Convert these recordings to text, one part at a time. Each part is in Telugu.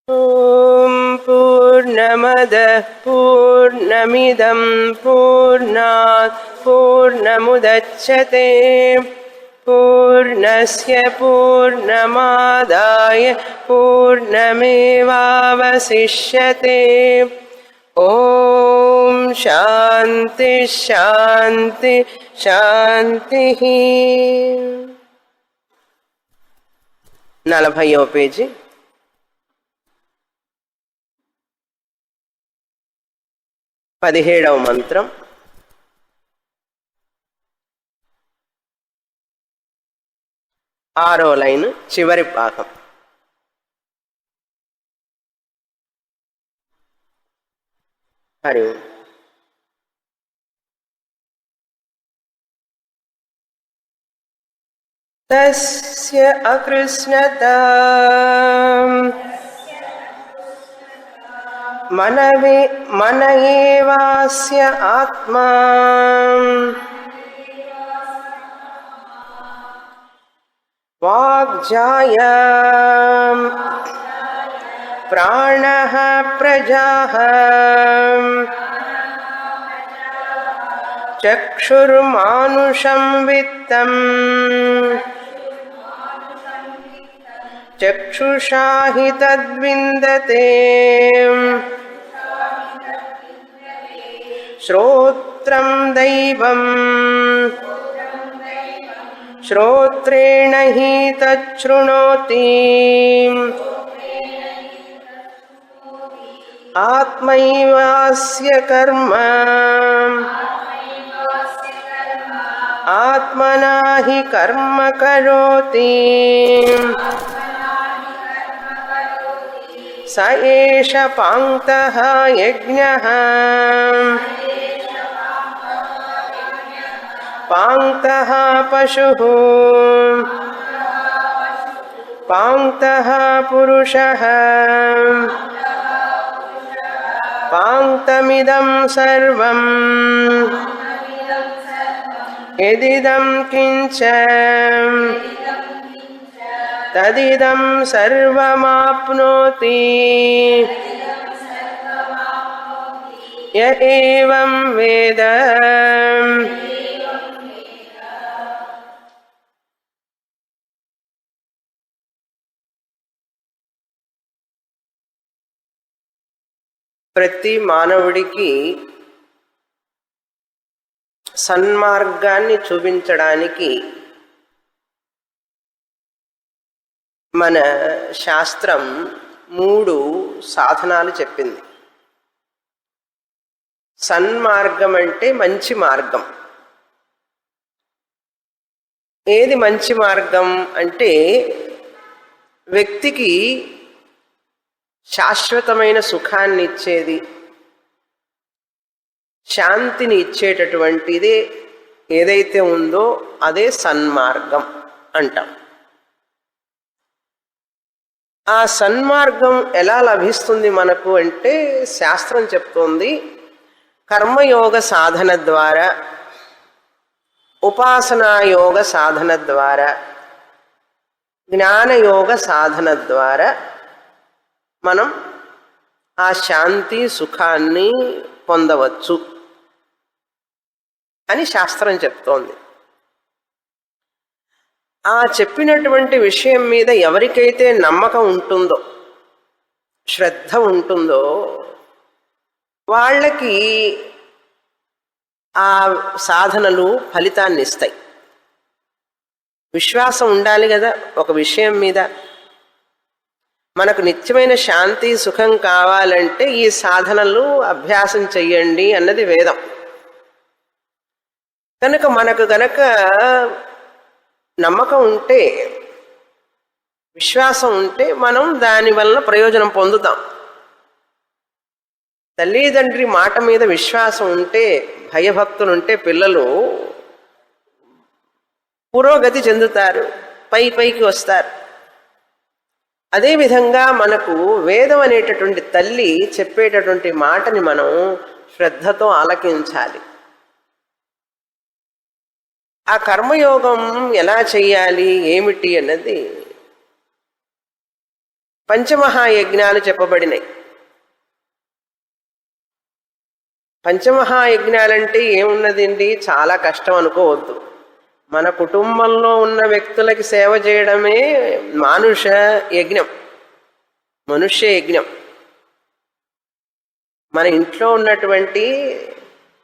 ఓం పూర్ణమదః పూర్ణమిదం పూర్ణాత్ పూర్ణముదచ్యతే పూర్ణస్య పూర్ణమాదాయ పూర్ణమేవావశిష్యతే. ఓం శాంతి శాంతి శాంతి. 40వ పేజీ. పదిహేడవ మంత్రం. ఆరో లైన్ చివరి భాగం. హరి ఓం. తస్య అకృష్ణతా మన ఏవాస్య ఆత్మా వాగ్జాయా ప్రాణః ప్రజాః చక్షుర్మానుషం విత్తం చక్షుషా హి తద్విందతే శ్రోత్రం దైవం శ్రోత్రేణ హి తచ్ఛృణోతి ఆత్మైవాస్య కర్మ ఆత్మనా హి కర్మ కరోతి స ఏష పాంక్తః యజ్ఞః పాంక్తః పశుః పాంక్తః పురుషః పాంక్తమిదం సర్వం యదిదం కించ తదిదం సర్వమాప్నోతి య ఏవం వేద. ప్రతి మానవుడికి సన్మార్గాన్ని చూపించడానికి మన శాస్త్రం 3 సాధనాలు చెప్పింది. సన్మార్గం అంటే మంచి మార్గం. ఏది మంచి మార్గం అంటే వ్యక్తికి శాశ్వతమైన సుఖాన్ని ఇచ్చేది, శాంతిని ఇచ్చేటటువంటిది ఏదైతే ఉందో అదే సన్మార్గం అంటాం. ఆ సన్మార్గం ఎలా లభిస్తుంది మనకు అంటే శాస్త్రం చెప్తోంది కర్మయోగ సాధన ద్వారా, ఉపాసనాయోగ సాధన ద్వారా, జ్ఞానయోగ సాధన ద్వారా మనం ఆ శాంతి సుఖాన్ని పొందవచ్చు అని శాస్త్రం చెప్తోంది. ఆ చెప్పినటువంటి విషయం మీద ఎవరికైతే నమ్మకం ఉంటుందో, శ్రద్ధ ఉంటుందో వాళ్ళకి ఆ సాధనలు ఫలితాన్ని ఇస్తాయి. విశ్వాసం ఉండాలి కదా ఒక విషయం మీద. మనకు నిత్యమైన శాంతి సుఖం కావాలంటే ఈ సాధనలు అభ్యాసం చెయ్యండి అన్నది వేదం. కనుక మనకు గనక నమ్మకం ఉంటే, విశ్వాసం ఉంటే మనం దాని వలన ప్రయోజనం పొందుతాం. తల్లిదండ్రి మాట మీద విశ్వాసం ఉంటే, భయభక్తులు ఉంటే పిల్లలు పురోగతి చెందుతారు, పైకి వస్తారు. అదేవిధంగా మనకు వేదం అనేటటువంటి తల్లి చెప్పేటటువంటి మాటని మనం శ్రద్ధతో ఆలకించాలి. ఆ కర్మయోగం ఎలా చేయాలి ఏమిటి అన్నది పంచమహాయజ్ఞాలు చెప్పబడినాయి. పంచమహాయజ్ఞాలంటే ఏమున్నదండి, చాలా కష్టం అనుకోవద్దు. మన కుటుంబంలో ఉన్న వ్యక్తులకి సేవ చేయడమే మనుష్య యజ్ఞం. మన ఇంట్లో ఉన్నటువంటి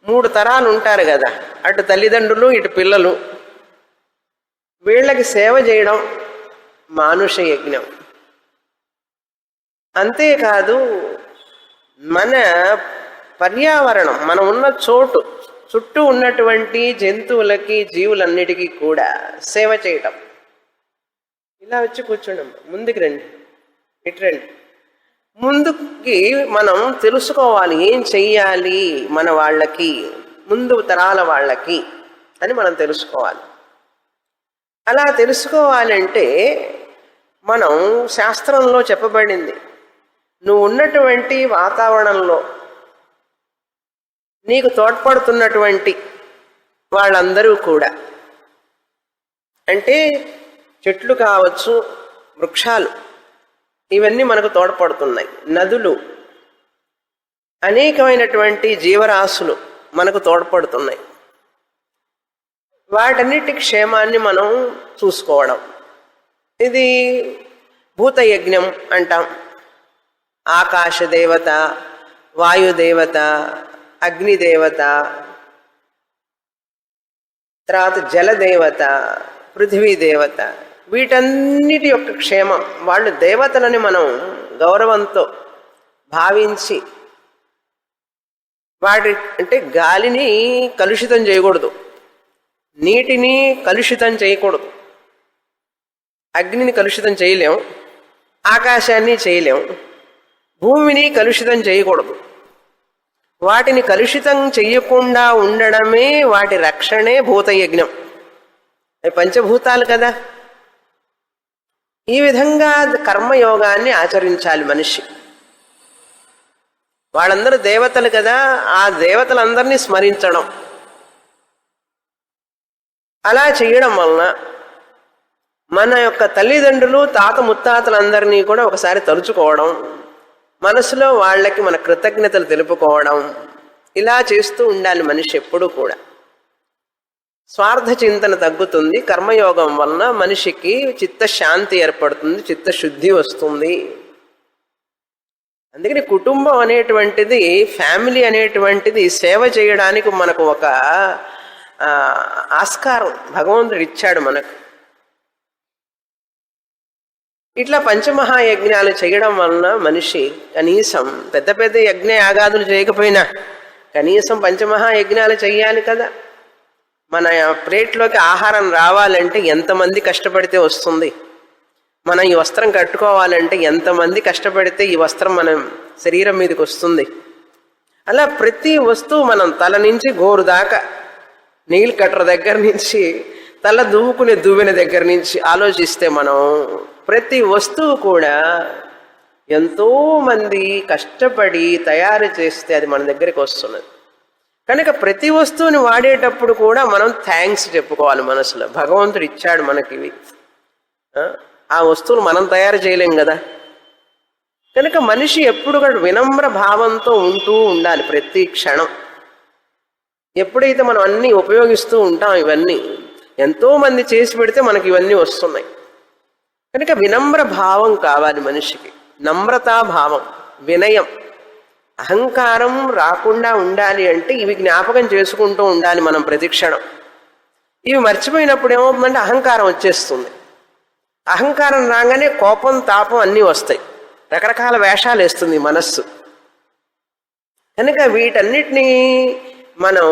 3 తరాలు ఉంటారు కదా, అటు తల్లిదండ్రులు ఇటు పిల్లలు, వీళ్ళకి సేవ చేయడం మానుష యజ్ఞం. అంతేకాదు మన పర్యావరణం, మనం ఉన్న చోటు చుట్టూ ఉన్నటువంటి జంతువులకి జీవులన్నిటికీ కూడా సేవ చేయటం. ఇలా వచ్చి కూర్చోండి, ముందుకు రండి, ఇటు రండి. ముందుకి మనం తెలుసుకోవాలి ఏం చెయ్యాలి మన వాళ్ళకి, ముందు తరాల వాళ్ళకి అని మనం తెలుసుకోవాలి. అలా తెలుసుకోవాలంటే మనం శాస్త్రంలో చెప్పబడింది, నువ్వు ఉన్నటువంటి వాతావరణంలో నీకు తోడ్పడుతున్నటువంటి వాళ్ళందరూ కూడా, అంటే చెట్లు కావచ్చు, వృక్షాలు, ఇవన్నీ మనకు తోడ్పడుతున్నాయి. నదులు, అనేకమైనటువంటి జీవరాశులు మనకు తోడ్పడుతున్నాయి. వాటన్నిటి క్షేమాన్ని మనం చూసుకోవడం, ఇది భూతయజ్ఞం అంటాం. ఆకాశదేవత, వాయుదేవత, అగ్నిదేవత, తర్వాత జలదేవత, పృథివీదేవత, వీటన్నిటి యొక్క క్షేమం. వాళ్ళు దేవతలని మనం గౌరవంతో భావించి, వాటి అంటే గాలిని కలుషితం చేయకూడదు, నీటిని కలుషితం చేయకూడదు, అగ్నిని కలుషితం చేయలేం, ఆకాశాన్ని చేయలేం, భూమిని కలుషితం చేయకూడదు. వాటిని కలుషితం చెయ్యకుండా ఉండడమే వాటి రక్షణే భూతయజ్ఞం. అవి పంచభూతాలు కదా. ఈ విధంగా కర్మయోగాన్ని ఆచరించాలి మనిషి. వాళ్ళందరూ దేవతలు కదా, ఆ దేవతలందరినీ స్మరించడం, అలా చేయడం వలన మన యొక్క తల్లిదండ్రులు, తాత ముత్తాతలందరినీ కూడా ఒకసారి తలుచుకోవడం, మనసులో వాళ్ళకి మన కృతజ్ఞతలు తెలుపుకోవడం, ఇలా చేస్తూ ఉండాలి మనిషి ఎప్పుడూ కూడా. స్వార్థ చింతన తగ్గుతుంది. కర్మయోగం వలన మనిషికి చిత్తశాంతి ఏర్పడుతుంది, చిత్తశుద్ధి వస్తుంది. అందుకని కుటుంబం అనేటువంటిది, ఫ్యామిలీ అనేటువంటిది సేవ చేయడానికి మనకు ఒక ఆస్కారం భగవంతుడు ఇచ్చాడు మనకు. ఇట్లా పంచమహాయజ్ఞాలు చేయడం వలన మనిషి కనీసం పెద్ద పెద్ద యజ్ఞ యాగాదులు చేయకపోయినా కనీసం పంచమహాయజ్ఞాలు చెయ్యాలి కదా. మన ప్లేట్లోకి ఆహారం రావాలంటే ఎంతమంది కష్టపడితే వస్తుంది, మనం ఈ వస్త్రం కట్టుకోవాలంటే ఎంతమంది కష్టపడితే ఈ వస్త్రం మన శరీరం మీదకి వస్తుంది. అలా ప్రతి వస్తువు మనం తల నుంచి గోరు దాకా, నీళ్ళు కట్టర దగ్గర నుంచి తల దువ్వుకునే దువ్వెన దగ్గర నుంచి ఆలోచిస్తే మనం ప్రతి వస్తువు కూడా ఎంతోమంది కష్టపడి తయారు చేస్తే అది మన దగ్గరికి వస్తున్నది. కనుక ప్రతి వస్తువుని వాడేటప్పుడు కూడా మనం థ్యాంక్స్ చెప్పుకోవాలి మనసులో. భగవంతుడు ఇచ్చాడు మనకి ఇవి, ఆ వస్తువులు మనం తయారు చేయలేం కదా. కనుక మనిషి ఎప్పుడు కూడా వినమ్ర భావంతో ఉంటూ ఉండాలి ప్రతి క్షణం. ఎప్పుడైతే మనం అన్నీ ఉపయోగిస్తూ ఉంటాం, ఇవన్నీ ఎంతోమంది చేసి పెడితే మనకి ఇవన్నీ వస్తున్నాయి. కనుక వినమ్ర భావం కావాలి మనిషికి, నమ్రతాభావం, వినయం. అహంకారం రాకుండా ఉండాలి అంటే ఇవి జ్ఞాపకం చేసుకుంటూ ఉండాలి మనం ప్రతిక్షణం. ఇవి మర్చిపోయినప్పుడు ఏమవుతుందంటే అహంకారం వచ్చేస్తుంది. అహంకారం రాగానే కోపం, తాపం అన్నీ వస్తాయి, రకరకాల వేషాలు వేస్తుంది మనస్సు. కనుక వీటన్నిటినీ మనం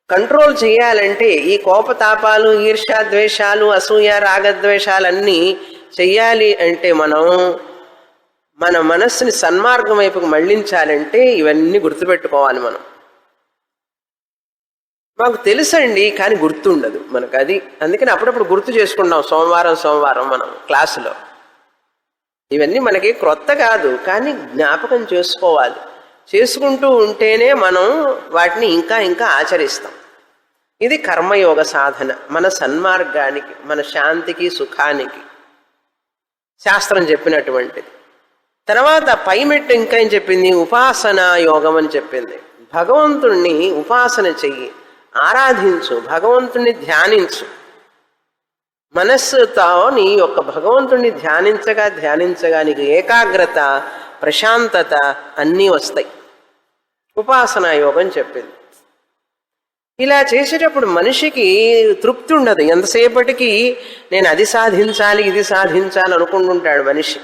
కంట్రోల్ చేయాలంటే ఈ కోపతాపాలు, ఈర్ష్య, ద్వేషాలు, అసూయ, రాగద్వేషాలన్నీ చెయ్యాలి అంటే మనం మన మనస్సుని సన్మార్గం వైపుకు మళ్లించాలంటే ఇవన్నీ గుర్తుపెట్టుకోవాలి మనం. మాకు తెలుసండి కానీ గుర్తుండదు మనకు అది. అందుకని అప్పుడప్పుడు గుర్తు చేసుకుంటాం సోమవారం మనం క్లాసులో. ఇవన్నీ మనకి క్రొత్త కాదు, కానీ జ్ఞాపకం చేసుకోవాలి. చేసుకుంటూ ఉంటేనే మనం వాటిని ఇంకా ఇంకా ఆచరిస్తాం. ఇది కర్మయోగ సాధన మన సన్మార్గానికి, మన శాంతికి, సుఖానికి. శాస్త్రం చెప్పినటువంటిది. తర్వాత పైమెట్టు ఇంకా ఏం చెప్పింది? ఉపాసనా యోగం అని చెప్పింది. భగవంతుణ్ణి ఉపాసన చెయ్యి, ఆరాధించు, భగవంతుణ్ణి ధ్యానించు. మనస్సుతో నీ యొక్క భగవంతుణ్ణి ధ్యానించగా నీకు ఏకాగ్రత, ప్రశాంతత అన్నీ వస్తాయి. ఉపాసనా యోగం చెప్పింది. ఇలా చేసేటప్పుడు మనిషికి తృప్తి ఉండదు. ఎంతసేపటికి నేను అది సాధించాలి, ఇది సాధించాలి అనుకుంటుంటాడు మనిషి.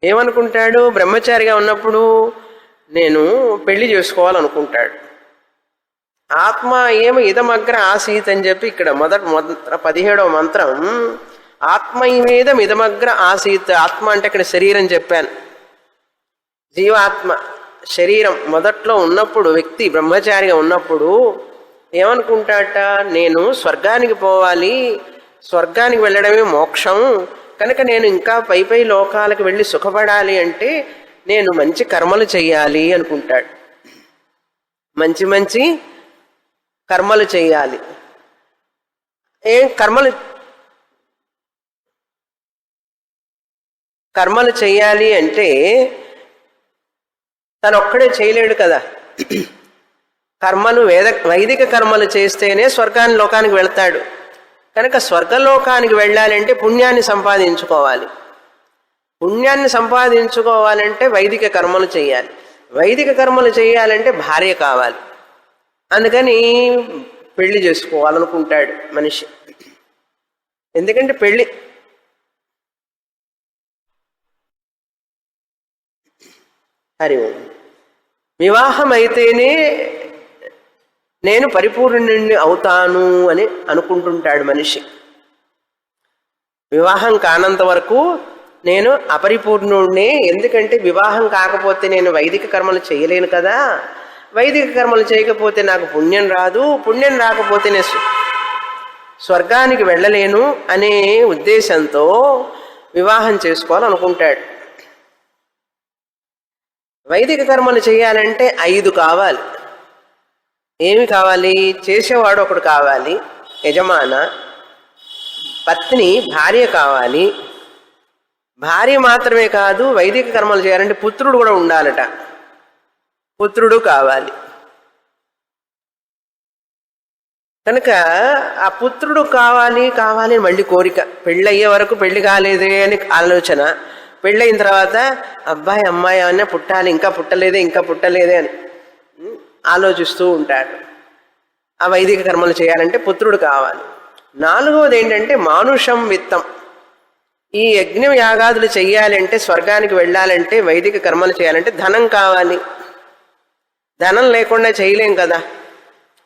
ఏమనుకుంటాడు? బ్రహ్మచారిగా ఉన్నప్పుడు నేను పెళ్లి చేసుకోవాలనుకుంటాడు. ఆత్మ ఏమి ఇదమగ్ర ఆసీత్ అని చెప్పి ఇక్కడ మొదట 17వ మంత్రం, ఆత్మైవేదం ఇదమగ్ర ఆసీత్. ఆత్మ అంటే ఇక్కడ శరీరం చెప్పాను. జీవాత్మ శరీరం మొదట్లో ఉన్నప్పుడు, వ్యక్తి బ్రహ్మచారిగా ఉన్నప్పుడు ఏమనుకుంటాట? నేను స్వర్గానికి పోవాలి, స్వర్గానికి వెళ్ళడమే మోక్షం, కనుక నేను ఇంకా పై పై లోకాలకు వెళ్ళి సుఖపడాలి అంటే నేను మంచి కర్మలు చెయ్యాలి అనుకుంటాడు. మంచి మంచి కర్మలు చెయ్యాలి. ఏం కర్మలు చెయ్యాలి అంటే తను ఒక్కడే చేయలేడు కదా. కర్మలు వైదిక కర్మలు చేస్తేనే లోకానికి వెళ్తాడు. కనుక స్వర్గలోకానికి వెళ్ళాలంటే పుణ్యాన్ని సంపాదించుకోవాలి. పుణ్యాన్ని సంపాదించుకోవాలంటే వైదిక కర్మలు చేయాలి. వైదిక కర్మలు చేయాలంటే భార్య కావాలి. అందుకని పెళ్లి చేసుకోవాలనుకుంటాడు మనిషి. ఎందుకంటే పెళ్ళి వివాహం అయితేనే నేను పరిపూర్ణుణ్ణి అవుతాను అని అనుకుంటుంటాడు మనిషి. వివాహం కానంత వరకు నేను అపరిపూర్ణుణ్ణి. ఎందుకంటే వివాహం కాకపోతే నేను వైదిక కర్మలు చేయలేను కదా, వైదిక కర్మలు చేయకపోతే నాకు పుణ్యం రాదు, పుణ్యం రాకపోతే నేను స్వర్గానికి వెళ్ళలేను అనే ఉద్దేశంతో వివాహం చేసుకోవాలనుకుంటాడు. వైదిక కర్మలు చేయాలంటే 5 కావాలి. ఏమి కావాలి? చేసేవాడు ఒకడు కావాలి, యజమాన, పత్ని భార్య కావాలి. భార్య మాత్రమే కాదు, వైదిక కర్మలు చేయాలంటే పుత్రుడు కూడా ఉండాలట. పుత్రుడు కావాలి. కనుక ఆ పుత్రుడు కావాలి కావాలి మళ్ళీ కోరిక. పెళ్ళయ్యే వరకు పెళ్లి కాలేదే అని ఆలోచన. పెళ్ళయిన తర్వాత అబ్బాయి అమ్మాయి అన్న పుట్టాలి, ఇంకా పుట్టలేదే అని ఆలోచిస్తూ ఉంటాడు. ఆ వైదిక కర్మలు చేయాలంటే పుత్రుడు కావాలి. 4వది ఏంటంటే మానుషం విత్తం. ఈ యజ్ఞ యాగాదులు చెయ్యాలంటే, స్వర్గానికి వెళ్ళాలంటే, వైదిక కర్మలు చేయాలంటే ధనం కావాలి. ధనం లేకుండా చేయలేం కదా.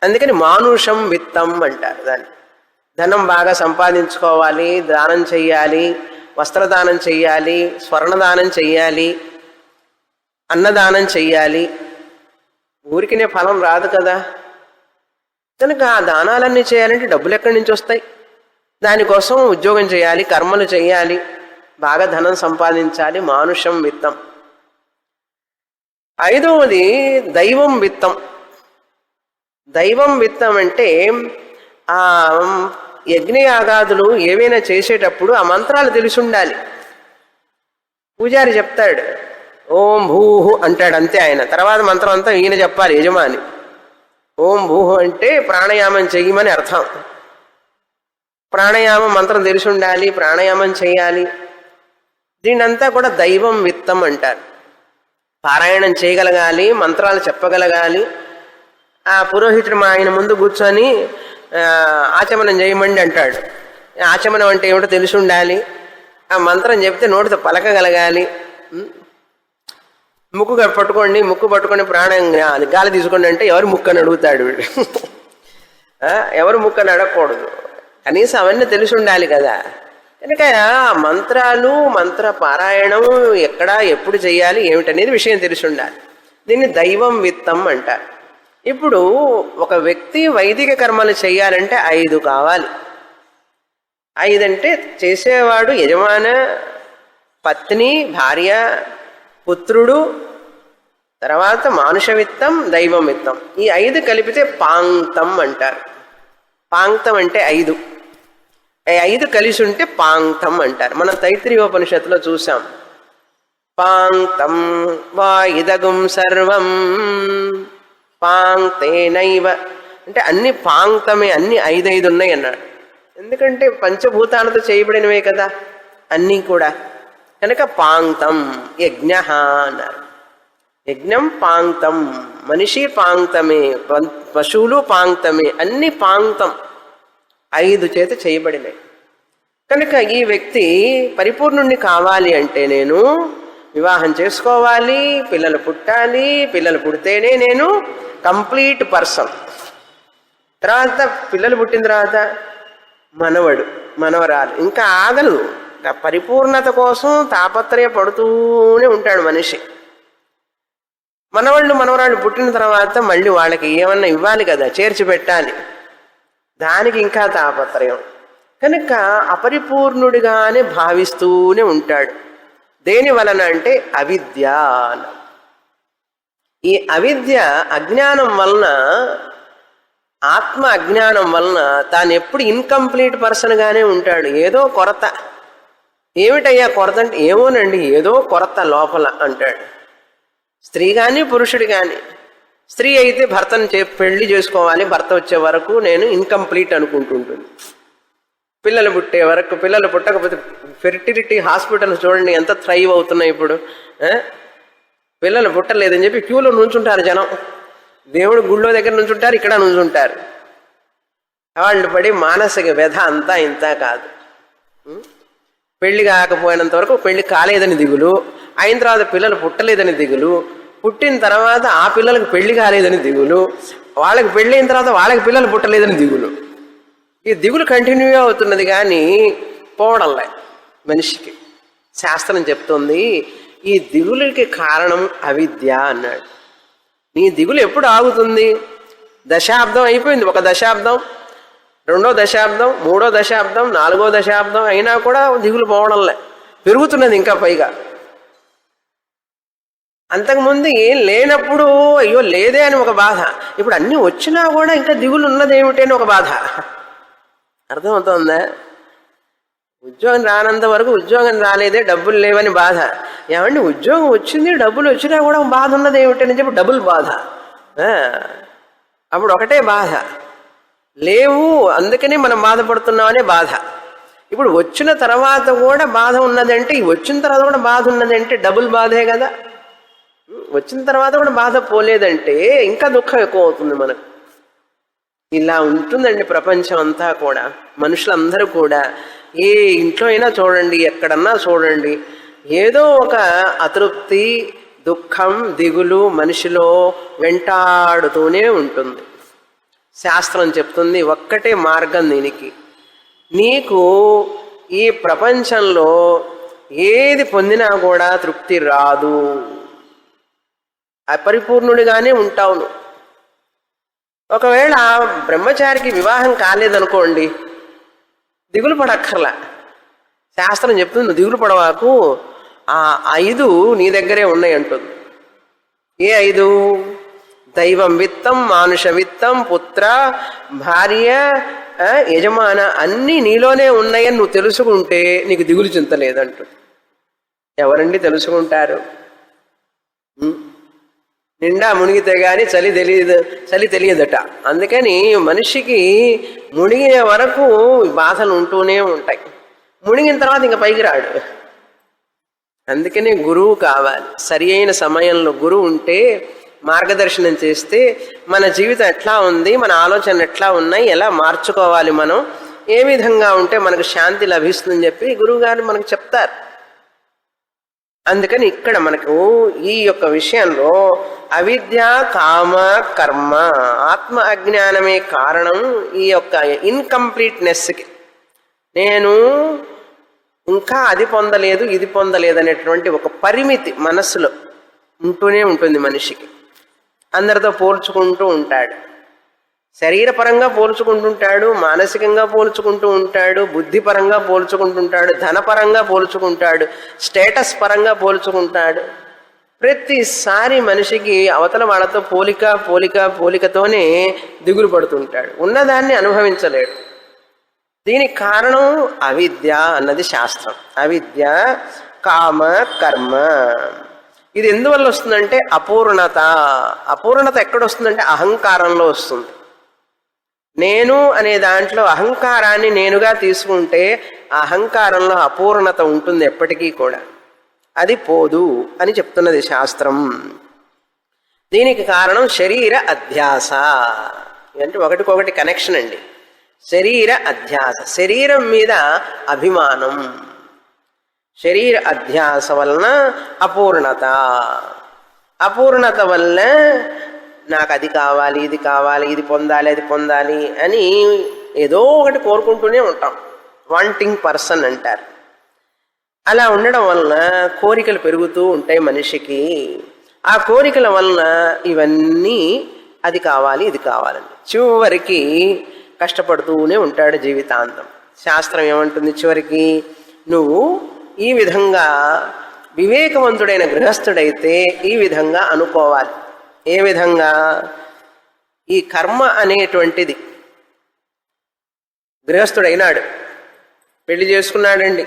అందుకని మానుషం విత్తం అంటారు దాన్ని. ధనం బాగా సంపాదించుకోవాలి, దానం చెయ్యాలి, వస్త్రదానం చెయ్యాలి, స్వర్ణదానం చెయ్యాలి, అన్నదానం చెయ్యాలి. ఊరికినే ఫలం రాదు కదా. కనుక ఆ దానాలన్నీ చేయాలంటే డబ్బులు ఎక్కడి నుంచి వస్తాయి? దానికోసం ఉద్యోగం చేయాలి, కర్మలు చేయాలి, బాగా ధనం సంపాదించాలి. మానుషం విత్తం. 5వది దైవం విత్తం. దైవం విత్తం అంటే ఆ యజ్ఞయాగాదులు ఏవైనా చేసేటప్పుడు ఆ మంత్రాలు తెలిసి ఉండాలి. పూజారి చెప్తాడు, ఓం భూహు అంటాడు, అంతే ఆయన. తర్వాత మంత్రం అంతా ఈయన చెప్పాలి, యజమాని. ఓం భూహు అంటే ప్రాణాయామం చెయ్యమని అర్థం. ప్రాణాయామం మంత్రం తెలిసి ఉండాలి, ప్రాణాయామం చేయాలి. దీన్నంతా కూడా దైవం విత్తం అంటారు. పారాయణం చేయగలగాలి, మంత్రాలు చెప్పగలగాలి. ఆ పురోహితుడు ఆయన ముందు కూర్చొని ఆచమనం చేయమండి అంటాడు. ఆచమనం అంటే ఏమిటో తెలిసి ఉండాలి. ఆ మంత్రం చెప్తే నోటితో పలకగలగాలి. ముక్కు పట్టుకోండి, ముక్కు పట్టుకొని ప్రాణం గాలి తీసుకోండి అంటే ఎవరు ముక్కు అని అడుగుతాడు వీడు. ఎవరు ముక్కు అని అడగకూడదు. కనీసం అవన్నీ తెలిసి ఉండాలి కదా. కనుక మంత్రాలు, మంత్ర పారాయణం ఎక్కడ ఎప్పుడు చేయాలి ఏమిటనేది విషయం తెలిసి ఉండాలి. దీన్ని దైవం విత్తం అంటారు. ఇప్పుడు ఒక వ్యక్తి వైదిక కర్మలు చేయాలంటే 5 కావాలి. 5 అంటే చేసేవాడు యజమాన, పత్ని, భార్య, పుత్రుడు, తర్వాత మానుష విత్తం, దైవం విత్తం. ఈ 5 కలిపితే పాంక్తం అంటారు. పాంక్తం అంటే 5. 5 కలిసి ఉంటే పాంక్తం అంటారు. మనం తైత్రీయోపనిషత్తులో చూసాం. పాంక్తం వా ఇదగుం సర్వం పాంక్తేనైవ అంటే అన్ని పాంక్తమే, అన్ని 5 ఉన్నాయి అన్నాడు. ఎందుకంటే పంచభూతాలతో చేయబడినవే కదా అన్నీ కూడా. కనుక పాంక్తం యజ్ఞ అన్నారు. యజ్ఞం పాంక్తం, మనిషి పాంక్తమే, పశువులు పాంక్తమే, అన్ని పాంక్తం 5 చేత చేయబడినాయి. కనుక ఈ వ్యక్తి పరిపూర్ణుణ్ణి కావాలి అంటే నేను వివాహం చేసుకోవాలి, పిల్లలు పుట్టాలి, పిల్లలు పుడితేనే నేను కంప్లీట్ పర్సన్. తర్వాత పిల్లలు పుట్టిన తర్వాత మనవడు మనవరాలు, ఇంకా ఆగలు. పరిపూర్ణత కోసం తాపత్రయపడుతూనే ఉంటాడు మనిషి. మనవాళ్ళు మనవరాళ్ళు పుట్టిన తర్వాత మళ్ళీ వాళ్ళకి ఏమన్నా ఇవ్వాలి కదా, చేర్చి పెట్టాలి, దానికి ఇంకా తాపత్రయం. కనుక అపరిపూర్ణుడిగానే భావిస్తూనే ఉంటాడు. దేని వలన అంటే అవిద్య. ఈ అవిద్య అజ్ఞానం వలన, ఆత్మ అజ్ఞానం వలన తాను ఎప్పుడు ఇన్కంప్లీట్ పర్సన్గానే ఉంటాడు. ఏదో కొరత. ఏమిటయ్యా కొరత అంటే ఏమోనండి ఏదో కొరత లోపల అంటాడు. స్త్రీ కానీ పురుషుడు కానీ, స్త్రీ అయితే భర్తను పెళ్లి చేసుకోవాలి, భర్త వచ్చే వరకు నేను ఇన్కంప్లీట్ అనుకుంటుంటుంది. పిల్లలు పుట్టే వరకు, పిల్లలు పుట్టకపోతే ఫెర్టిలిటీ హాస్పిటల్స్ చూడండి ఎంత థ్రైవ్ అవుతున్నాయి ఇప్పుడు. పిల్లలు పుట్టలేదని చెప్పి క్యూలో నుంచుంటారు జనం. దేవుడు గుళ్ళో దగ్గర నుంచుంటారు, ఇక్కడ నుంచుంటారు. వాళ్ళు పడి మానసిక వ్యధ అంతా ఇంత కాదు. పెళ్లి కాకపోయినంత వరకు పెళ్లి కాలేదని దిగులు, అయిన తర్వాత పిల్లలు పుట్టలేదని దిగులు, పుట్టిన తర్వాత ఆ పిల్లలకు పెళ్లి కాలేదని దిగులు, వాళ్ళకి పెళ్ళి అయిన తర్వాత వాళ్ళకి పిల్లలు పుట్టలేదని దిగులు. ఈ దిగులు కంటిన్యూ అవుతున్నది కానీ పోవడంలే మనిషికి. శాస్త్రం చెప్తుంది ఈ దిగులకి కారణం అవిద్య అన్నాడు. నీ దిగులు ఎప్పుడు ఆగుతుంది? దశాబ్దం అయిపోయింది, ఒక దశాబ్దం, 2వ దశాబ్దం, 3వ దశాబ్దం, 4వ దశాబ్దం అయినా కూడా దిగులు పోవడంలే, పెరుగుతున్నది ఇంకా పైగా. అంతకుముందు ఏం లేనప్పుడు అయ్యో లేదే అని ఒక బాధ, ఇప్పుడు అన్నీ వచ్చినా కూడా ఇంకా దిగులు ఉన్నదేమిటి అని ఒక బాధ. అర్థమవుతుందా? ఉద్యోగం రానంత వరకు ఉద్యోగం రాలేదే, డబ్బులు లేవని బాధ. ఏమండి ఉద్యోగం వచ్చింది, డబ్బులు వచ్చినా కూడా బాధ ఉన్నది ఏమిటని చెప్పి డబుల్ బాధ. అప్పుడు ఒకటే బాధ, లేవు అందుకని మనం బాధపడుతున్నామనే బాధ. ఇప్పుడు వచ్చిన తర్వాత కూడా బాధ ఉన్నదంటే, ఈ వచ్చిన తర్వాత కూడా బాధ ఉన్నదంటే డబుల్ బాధే కదా. వచ్చిన తర్వాత కూడా బాధ పోలేదంటే ఇంకా దుఃఖం ఎక్కువ అవుతుంది మనకు. ఇలా ఉంటుందండి ప్రపంచం అంతా కూడా. మనుషులందరూ కూడా ఏ ఇంట్లో అయినా చూడండి, ఎక్కడన్నా చూడండి, ఏదో ఒక అతృప్తి, దుఃఖం, దిగులు మనిషిలో వెంటాడుతూనే ఉంటుంది. శాస్త్రం చెప్తుంది ఒక్కటే మార్గం దీనికి. నీకు ఈ ప్రపంచంలో ఏది పొందినా కూడా తృప్తి రాదు, అపరిపూర్ణుడిగానే ఉంటావు నువ్వు. ఒకవేళ బ్రహ్మచారికి వివాహం కాలేదనుకోండి, దిగులు పడక్కర్లా. శాస్త్రం చెప్తుంది నువ్వు దిగులు పడవాకు, ఆ 5 నీ దగ్గరే ఉన్నాయి అంటుంది. ఏ 5? దైవం విత్తం, మానుష విత్తం, పుత్ర, భార్య, యజమాన అన్నీ నీలోనే ఉన్నాయని నువ్వు తెలుసుకుంటే నీకు దిగులు చింత లేదంటుంది. ఎవరండి తెలుసుకుంటారు? నిండా మునిగితే కానీ చలి తెలియదట. అందుకని మనిషికి మునిగే వరకు బాధలు ఉంటూనే ఉంటాయి. మునిగిన తర్వాత ఇంకా పైకి రాడు. అందుకనే గురువు కావాలి. సరి అయిన సమయంలో గురువు ఉంటే, మార్గదర్శనం చేస్తే మన జీవితం ఎట్లా ఉంది, మన ఆలోచనలు ఎట్లా ఉన్నాయి, ఎలా మార్చుకోవాలి, మనం ఏ విధంగా ఉంటే మనకు శాంతి లభిస్తుందని చెప్పి గురువు గారు మనకు చెప్తారు. అందుకని ఇక్కడ మనకు ఈ యొక్క విషయంలో అవిద్య, కామ, కర్మ, ఆత్మ అజ్ఞానమే కారణం ఈ యొక్క ఇన్కంప్లీట్నెస్కి. నేను ఇంకా అది పొందలేదు, ఇది పొందలేదు అనేటువంటి ఒక పరిమితి మనస్సులో ఉంటూనే ఉంటుంది మనిషికి. అందరితో పోల్చుకుంటూ ఉంటాడు, శరీరపరంగా పోల్చుకుంటుంటాడు, మానసికంగా పోల్చుకుంటూ ఉంటాడు, బుద్ధిపరంగా పోల్చుకుంటుంటాడు, ధనపరంగా పోల్చుకుంటాడు, స్టేటస్ పరంగా పోల్చుకుంటాడు. ప్రతిసారి మనిషికి అవతల వాళ్ళతో పోలికతోనే దిగులు పడుతుంటాడు. ఉన్నదాన్ని అనుభవించలేడు. దీనికి కారణం అవిద్య అన్నది శాస్త్రం. అవిద్య, కామ, కర్మ. ఇది ఎందువల్ల వస్తుందంటే అపూర్ణత. అపూర్ణత ఎక్కడ వస్తుందంటే అహంకారంలో వస్తుంది. నేను అనే దాంట్లో అహంకారాన్ని నేనుగా తీసుకుంటే ఆ అహంకారంలో అపూర్ణత ఉంటుంది ఎప్పటికీ కూడా. అది పోదు అని చెప్తున్నది శాస్త్రం. దీనికి కారణం శరీర అధ్యాస. అంటే ఒకటికొకటి కనెక్షన్ అండి. శరీర అధ్యాస, శరీరం మీద అభిమానం. శరీర అధ్యాస వలన అపూర్ణత. అపూర్ణత వల్ల నాకు అది కావాలి, ఇది కావాలి, ఇది పొందాలి, అది పొందాలి అని ఏదో ఒకటి కోరుకుంటూనే ఉంటాం. వాంటింగ్ పర్సన్ అంటారు. అలా ఉండడం వలన కోరికలు పెరుగుతూ ఉంటాయి మనిషికి. ఆ కోరికల వలన ఇవన్నీ అది కావాలి, ఇది కావాలని చివరికి కష్టపడుతూనే ఉంటాడు జీవితాంతం. శాస్త్రం ఏమంటుంది చివరికి? నువ్వు ఈ విధంగా వివేకవంతుడైన గృహస్థుడైతే ఈ విధంగా అనుకోవాలి. ఏ విధంగా? ఈ కర్మ అనేటువంటిది, గృహస్థుడైనాడు, పెళ్లి చేసుకున్నాడండి,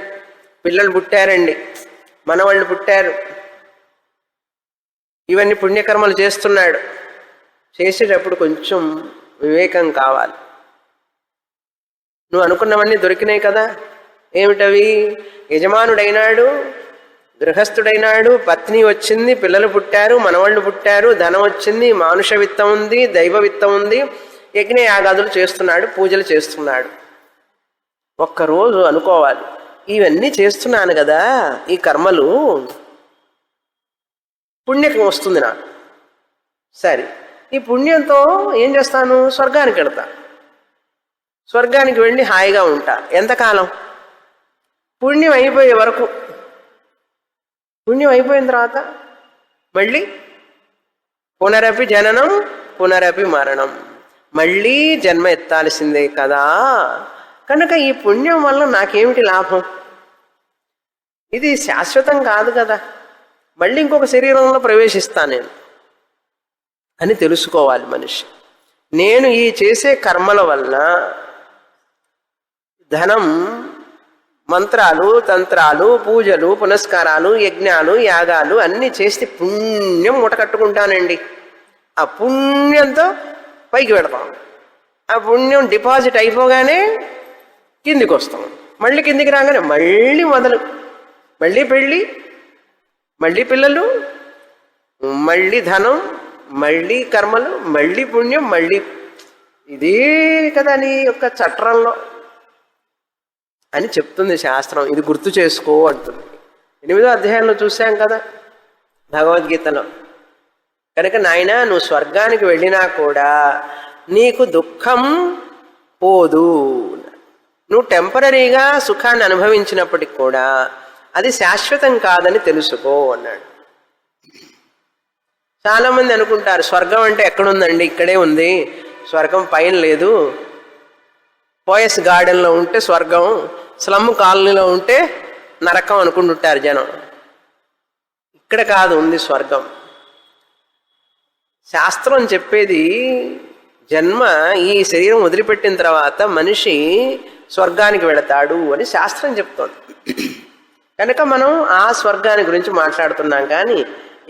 పిల్లలు పుట్టారండి, మనవాళ్ళు పుట్టారు, ఇవన్నీ పుణ్యకర్మలు చేస్తున్నాడు. చేసేటప్పుడు కొంచెం వివేకం కావాలి. నువ్వు అనుకున్నవన్నీ దొరికినాయి కదా. ఏమిటవి? యజమానుడైనాడు, గృహస్థుడైనాడు, పత్ని వచ్చింది, పిల్లలు పుట్టారు, మనవాళ్ళు పుట్టారు, ధనం వచ్చింది, మానుష విత్తం ఉంది, దైవ విత్తం ఉంది, యజ్ఞయాగాదులు చేస్తున్నాడు, పూజలు చేస్తున్నాడు. ఒక్కరోజు అనుకోవాలి, ఇవన్నీ చేస్తున్నాను కదా, ఈ కర్మలు, పుణ్యం వస్తుంది నాకు. సరే, ఈ పుణ్యంతో ఏం చేస్తాను? స్వర్గానికి వెళ్తా. స్వర్గానికి వెళ్ళి హాయిగా ఉంటా. ఎంతకాలం? పుణ్యం అయిపోయే వరకు. పుణ్యం అయిపోయిన తర్వాత మళ్ళీ పునరపి జననం, పునరపి మరణం, మళ్ళీ జన్మ ఎత్తాల్సిందే కదా. కనుక ఈ పుణ్యం వల్ల నాకేమిటి లాభం? ఇది శాశ్వతం కాదు కదా. మళ్ళీ ఇంకొక శరీరంలో ప్రవేశిస్తాను నేను అని తెలుసుకోవాలి మనిషి. నేను ఈ చేసే కర్మల వల్ల ధనం, మంత్రాలు, తంత్రాలు, పూజలు, పునస్కారాలు, యజ్ఞాలు, యాగాలు అన్నీ చేస్తే పుణ్యం మూటకట్టుకుంటానండి. ఆ పుణ్యంతో పైకి పెడతాం. ఆ పుణ్యం డిపాజిట్ అయిపోగానే కిందికి వస్తాం. మళ్ళీ కిందికి రాగానే మళ్ళీ మొదలు, మళ్ళీ పెళ్ళి, మళ్ళీ పిల్లలు, మళ్ళీ ధనం, మళ్ళీ కర్మలు, మళ్ళీ పుణ్యం, మళ్ళీ ఇదే కదా నీ యొక్క చట్రంలో అని చెప్తుంది శాస్త్రం. ఇది గుర్తు చేసుకో అంటుంది. 8వ అధ్యాయంలో చూసాం కదా భగవద్గీతలో. కనుక నాయన, నువ్వు స్వర్గానికి వెళ్ళినా కూడా నీకు దుఃఖం పోదు. నువ్వు టెంపరీగా సుఖాన్ని అనుభవించినప్పటికి కూడా అది శాశ్వతం కాదని తెలుసుకో అన్నాడు. చాలామంది అనుకుంటారు స్వర్గం అంటే ఎక్కడుందండి, ఇక్కడే ఉంది, స్వర్గం పైన లేదు, పోయస్ గార్డెన్లో ఉంటే స్వర్గం, స్లమ్ కాలనీలో ఉంటే నరకం అనుకుంటుంటారు జనం. ఇక్కడ కాదు ఉంది స్వర్గం. శాస్త్రం చెప్పేది జన్మ, ఈ శరీరం వదిలిపెట్టిన తర్వాత మనిషి స్వర్గానికి వెళతాడు అని శాస్త్రం చెప్తోంది. కనుక మనం ఆ స్వర్గాన్ని గురించి మాట్లాడుతున్నాం, కానీ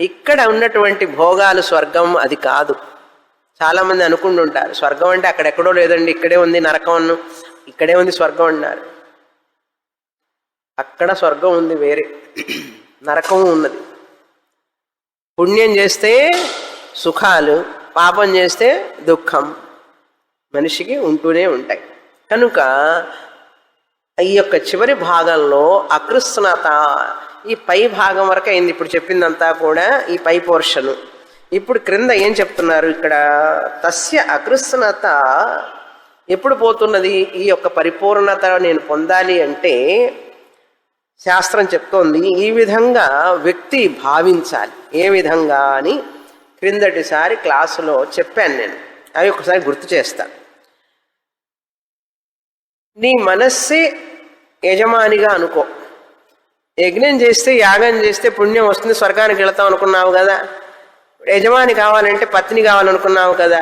ఇక్కడ ఉన్నటువంటి భోగాలు స్వర్గం అది కాదు. చాలామంది అనుకుంటుంటారు స్వర్గం అంటే అక్కడెక్కడో లేదండి, ఇక్కడే ఉంది నరకం అన్ను, ఇక్కడే ఉంది స్వర్గం అన్నారు. అక్కడ స్వర్గం ఉంది వేరే, నరకం ఉన్నది. పుణ్యం చేస్తే సుఖాలు, పాపం చేస్తే దుఃఖం మనిషికి ఉంటూనే ఉంటాయి. కనుక ఈ యొక్క చివరి భాగంలో అకృష్ణత, ఈ పై భాగం వరకు అయింది ఇప్పుడు చెప్పిందంతా కూడా, ఈ పై పోర్షను. ఇప్పుడు క్రింద ఏం చెప్తున్నారు ఇక్కడ? తస్య అకృష్ణత ఎప్పుడు పోతున్నది? ఈ యొక్క పరిపూర్ణత నేను పొందాలి అంటే శాస్త్రం చెప్తోంది ఈ విధంగా వ్యక్తి భావించాలి. ఏ విధంగా అని క్రిందటిసారి క్లాసులో చెప్పాను నేను, అవి ఒకసారి గుర్తు చేస్తాను. నీ మనస్సే యజమానిగా అనుకో. యజ్ఞం చేస్తే, యాగం చేస్తే పుణ్యం వస్తుంది, స్వర్గానికి వెళతాం అనుకున్నావు కదా. యజమాని కావాలంటే పత్ని కావాలనుకున్నావు కదా.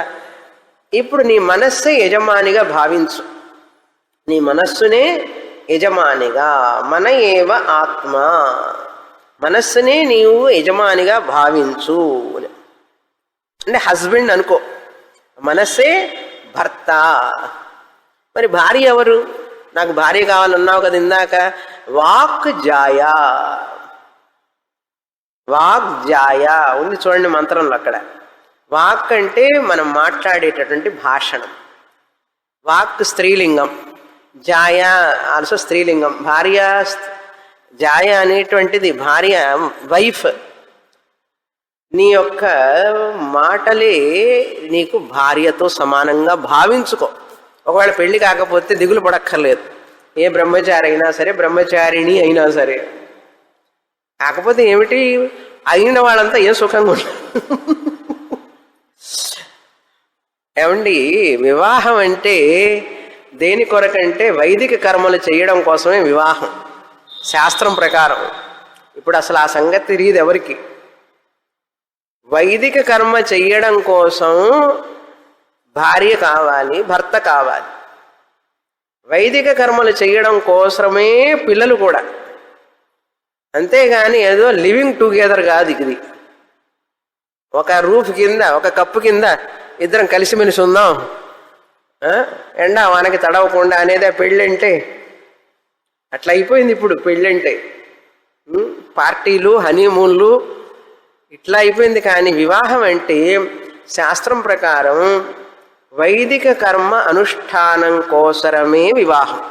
ఇప్పుడు నీ మనస్సే యజమానిగా భావించు. నీ మనస్సునే యజమానిగా, మన ఏవ ఆత్మ, మనస్సునే నీవు యజమానిగా భావించు. అంటే హస్బెండ్ అనుకో, మనస్సే భర్త. మరి భార్య ఎవరు? నాకు భార్య కావాలన్నావు కదా ఇందాక. వాక్ జాయ, వాక్ జాయ ఉంది చూడండి మంత్రంలో. అక్కడ వాక్ అంటే మనం మాట్లాడేటటువంటి భాషణం. Walk స్త్రీలింగం, జాయ also స్త్రీలింగం. భార్య జాయ అనేటువంటిది భార్య, వైఫ్. నీ యొక్క మాటలే నీకు భార్యతో సమానంగా భావించుకో. ఒకవేళ పెళ్లి కాకపోతే దిగులు పడక్కర్లేదు. ఏ బ్రహ్మచారి అయినా సరే, బ్రహ్మచారిణి అయినా సరే. కాకపోతే ఏమిటి, అయిన వాళ్ళంతా ఏ సుఖంగా ఉంటారు. ఏమండి, వివాహం అంటే దేని కొరకంటే వైదిక కర్మలు చేయడం కోసమే వివాహం శాస్త్రం ప్రకారం. ఇప్పుడు అసలు ఆ సంగతి తెలియదు ఎవరికి. వైదిక కర్మ చెయ్యడం కోసం భార్య కావాలి, భర్త కావాలి. వైదిక కర్మలు చేయడం కోసమే పిల్లలు కూడా. అంతేగాని ఏదో లివింగ్ టుగెదర్ కాదు ఇది. ఒక రూఫ్ కింద, ఒక కప్పు కింద ఇద్దరం కలిసిమెలిసి ఉందాం, ఎండా వానకి తడవకుండా అనేదే పెళ్ళంటే. అట్లా అయిపోయింది ఇప్పుడు పెళ్ళంటే. పార్టీలు, హనీమూన్లు ఇట్లా అయిపోయింది. కానీ వివాహం అంటే శాస్త్రం ప్రకారం వైదిక కర్మ అనుష్ఠానం కోసరమే వివాహం.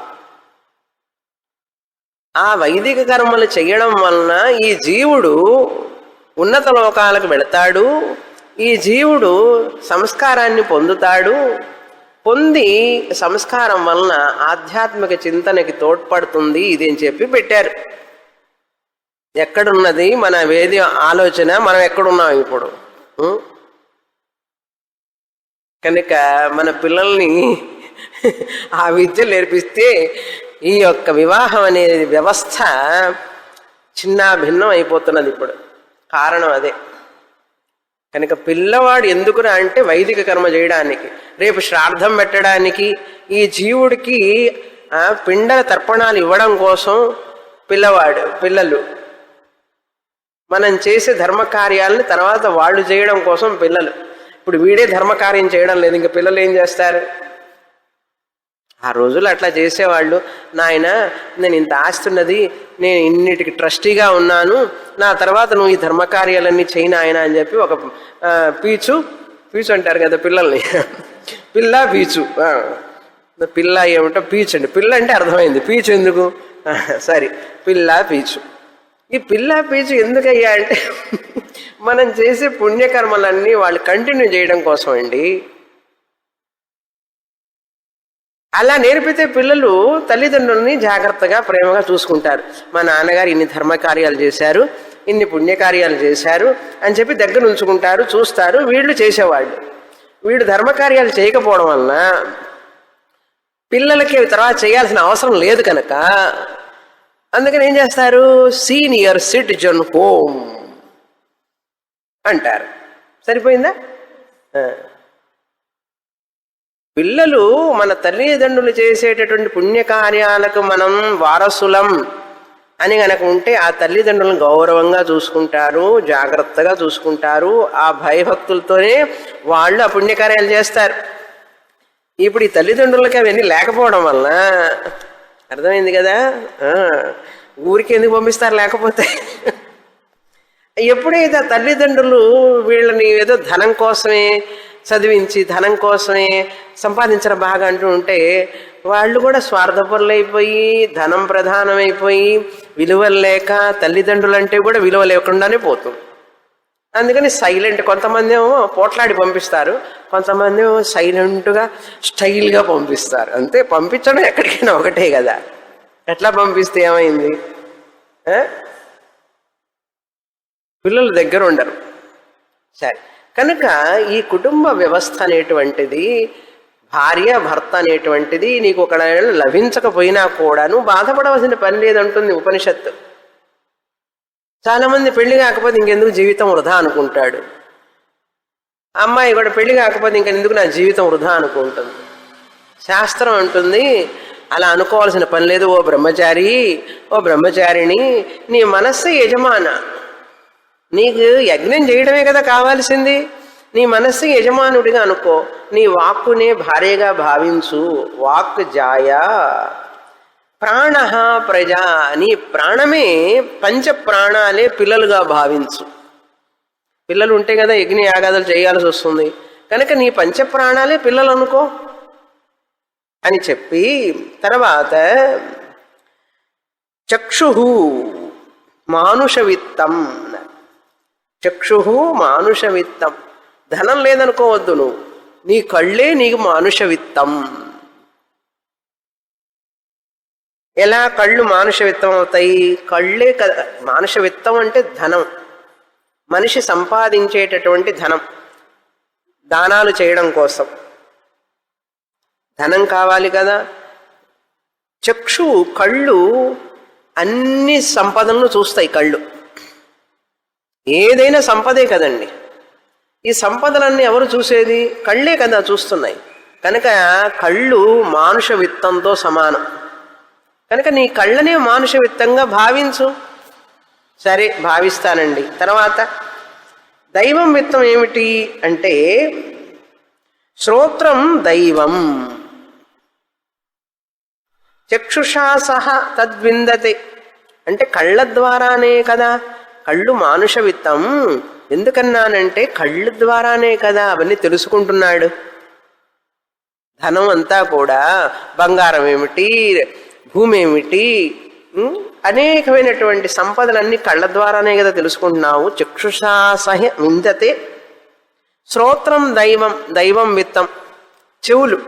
ఆ వైదిక కర్మలు చేయడం వలన ఈ జీవుడు ఉన్నత లోకాలకు వెళతాడు. ఈ జీవుడు సంస్కారాన్ని పొందుతాడు. పొంది సంస్కారం వలన ఆధ్యాత్మిక చింతనకి తోడ్పడుతుంది. ఇది అని చెప్పి పెట్టారు. ఎక్కడున్నది మన వేది ఆలోచన? మనం ఎక్కడున్నాం ఇప్పుడు? కనుక మన పిల్లల్ని ఆ విద్య నేర్పిస్తే ఈ యొక్క వివాహం అనే వ్యవస్థ చిన్న భిన్నం అయిపోతున్నది ఇప్పుడు. కారణం అదే. కనుక పిల్లవాడు ఎందుకురా అంటే వైదిక కర్మ చేయడానికి, రేపు శ్రాద్ధం పెట్టడానికి, ఈ జీవుడికి పిండల తర్పణాలు ఇవ్వడం కోసం పిల్లలు మనం చేసే ధర్మకార్యాలని తర్వాత వాళ్ళు చేయడం కోసం పిల్లలు. ఇప్పుడు వీడే ధర్మకార్యం చేయడం లేదు, ఇంకా పిల్లలు ఏం చేస్తారు? ఆ రోజులు అట్లా చేసేవాళ్ళు. నాయన, నేను ఇంత ఆస్తున్నది, నేను ఇన్నిటికి ట్రస్టీగా ఉన్నాను, నా తర్వాత నువ్వు ఈ ధర్మకార్యాలన్నీ చేయను ఆయన అని చెప్పి ఒక పీచు అంటారు కదా పిల్లల్ని, పిల్ల పీచు. పిల్ల ఏమిటో పీచు అండి. పిల్ల అంటే అర్థమైంది, పీచు ఎందుకు? సరే, పిల్ల పీచు. ఈ పిల్ల పీచు ఎందుకయ్యా అంటే మనం చేసే పుణ్యకర్మలన్నీ వాళ్ళు కంటిన్యూ చేయడం కోసం అండి. అలా నేర్పితే పిల్లలు తల్లిదండ్రులని జాగ్రత్తగా ప్రేమగా చూసుకుంటారు. మా నాన్నగారు ఇన్ని ధర్మకార్యాలు చేశారు, ఇన్ని పుణ్యకార్యాలు చేశారు అని చెప్పి దగ్గర ఉంచుకుంటారు, చూస్తారు. వీళ్ళు చేసేవాళ్ళు. వీళ్ళు ధర్మకార్యాలు చేయకపోవడం వలన పిల్లలకి తర్వాత చేయాల్సిన అవసరం లేదు కనుక అందుకని ఏం చేస్తారు? సీనియర్ సిటిజన్ హోమ్ అంటారు. సరిపోయిందా? పిల్లలు మన తల్లిదండ్రులు చేసేటటువంటి పుణ్యకార్యాలకు మనం వారసులం అని గనక ఉంటే ఆ తల్లిదండ్రులను గౌరవంగా చూసుకుంటారు, జాగ్రత్తగా చూసుకుంటారు. ఆ భయభక్తులతోనే వాళ్ళు ఆ పుణ్యకార్యాలు చేస్తారు. ఇప్పుడు ఈ తల్లిదండ్రులకి అవన్నీ లేకపోవడం వలన అర్థమైంది కదా, ఊరికి ఎందుకు పంపిస్తారు లేకపోతే? ఎప్పుడైతే తల్లిదండ్రులు వీళ్ళని ఏదో ధనం కోసమే చదివించి ధనం కోసమే సంపాదించడం బాగా అంటూ ఉంటే వాళ్ళు కూడా స్వార్థపరులైపోయి ధనం ప్రధానమైపోయి విలువలు లేక తల్లిదండ్రులు అంటే కూడా విలువ లేకుండానే పోతుంది. అందుకని సైలెంట్, కొంతమంది ఏమో పోట్లాడి పంపిస్తారు, కొంతమంది ఏమో సైలెంట్గా స్టైల్గా పంపిస్తారు. అంతే, పంపించడం ఎక్కడికైనా ఒకటే కదా. ఎట్లా పంపిస్తే ఏమైంది? పిల్లల దగ్గర ఉండరు. సరే, కనుక ఈ కుటుంబ వ్యవస్థ అనేటువంటిది, భార్య భర్త అనేటువంటిది నీకు ఒక లభించకపోయినా కూడాను బాధపడవలసిన పని లేదంటుంది ఉపనిషత్తు. చాలామంది పెళ్లి కాకపోతే ఇంకెందుకు జీవితం వృధా అనుకుంటాడు. అమ్మాయి కూడా పెళ్లి కాకపోతే ఇంకెందుకు నా జీవితం వృధా అనుకుంటుంది. శాస్త్రం అంటుంది అలా అనుకోవాల్సిన పని లేదు. ఓ బ్రహ్మచారి, ఓ బ్రహ్మచారిణి, నీ మనస్సు యజమాన. నీకు యజ్ఞం చేయడమే కదా కావాల్సింది. నీ మనస్సు యజమానుడిగా అనుకో. నీ వాక్కునే భార్యగా భావించు. వాక్ జాయ ప్రాణ ప్రజా. నీ ప్రాణమే పంచ ప్రాణాలే పిల్లలుగా భావించు. పిల్లలు ఉంటే కదా యజ్ఞ యాగాదులు చేయాల్సి వస్తుంది. కనుక నీ పంచ ప్రాణాలే పిల్లలు అనుకో అని చెప్పి తర్వాత చక్షు మానుష విత్తం. చక్షు మానుష విత్తం. ధనం లేదనుకోవద్దు నువ్వు. నీ కళ్ళే నీకు మానుష విత్తం. ఎలా కళ్ళు మానుష విత్తం అవుతాయి? కళ్ళే కదా. మానుష విత్తం అంటే ధనం, మనిషి సంపాదించేటటువంటి ధనం. దానాలు చేయడం కోసం ధనం కావాలి కదా. చక్షు కళ్ళు అన్ని సంపదలను చూస్తాయి. కళ్ళు ఏదైనా సంపదే కదండి. ఈ సంపదలన్నీ ఎవరు చూసేది? కళ్ళే కదా చూస్తున్నాయి. కనుక కళ్ళు మానుష విత్తంతో సమానం. కనుక నీ కళ్ళనే మానుష విత్తంగా భావించు. సరే, భావిస్తానండి. తర్వాత దైవం విత్తం ఏమిటి అంటే శ్రోత్రం దైవం చక్షుషా సహ తద్విందతే. అంటే కళ్ళ ద్వారానే కదా. కళ్ళు మానుష విత్తం ఎందుకన్నానంటే కళ్ళు ద్వారానే కదా అవన్నీ తెలుసుకుంటున్నాడు. ధనం అంతా కూడా బంగారం ఏమిటి, భూమి ఏమిటి, అనేకమైనటువంటి సంపదలన్నీ కళ్ళ ద్వారానే కదా తెలుసుకుంటున్నావు. చక్షుషా సహ విందతే. శ్రోత్రం దైవం, దైవం విత్తం చెవులు.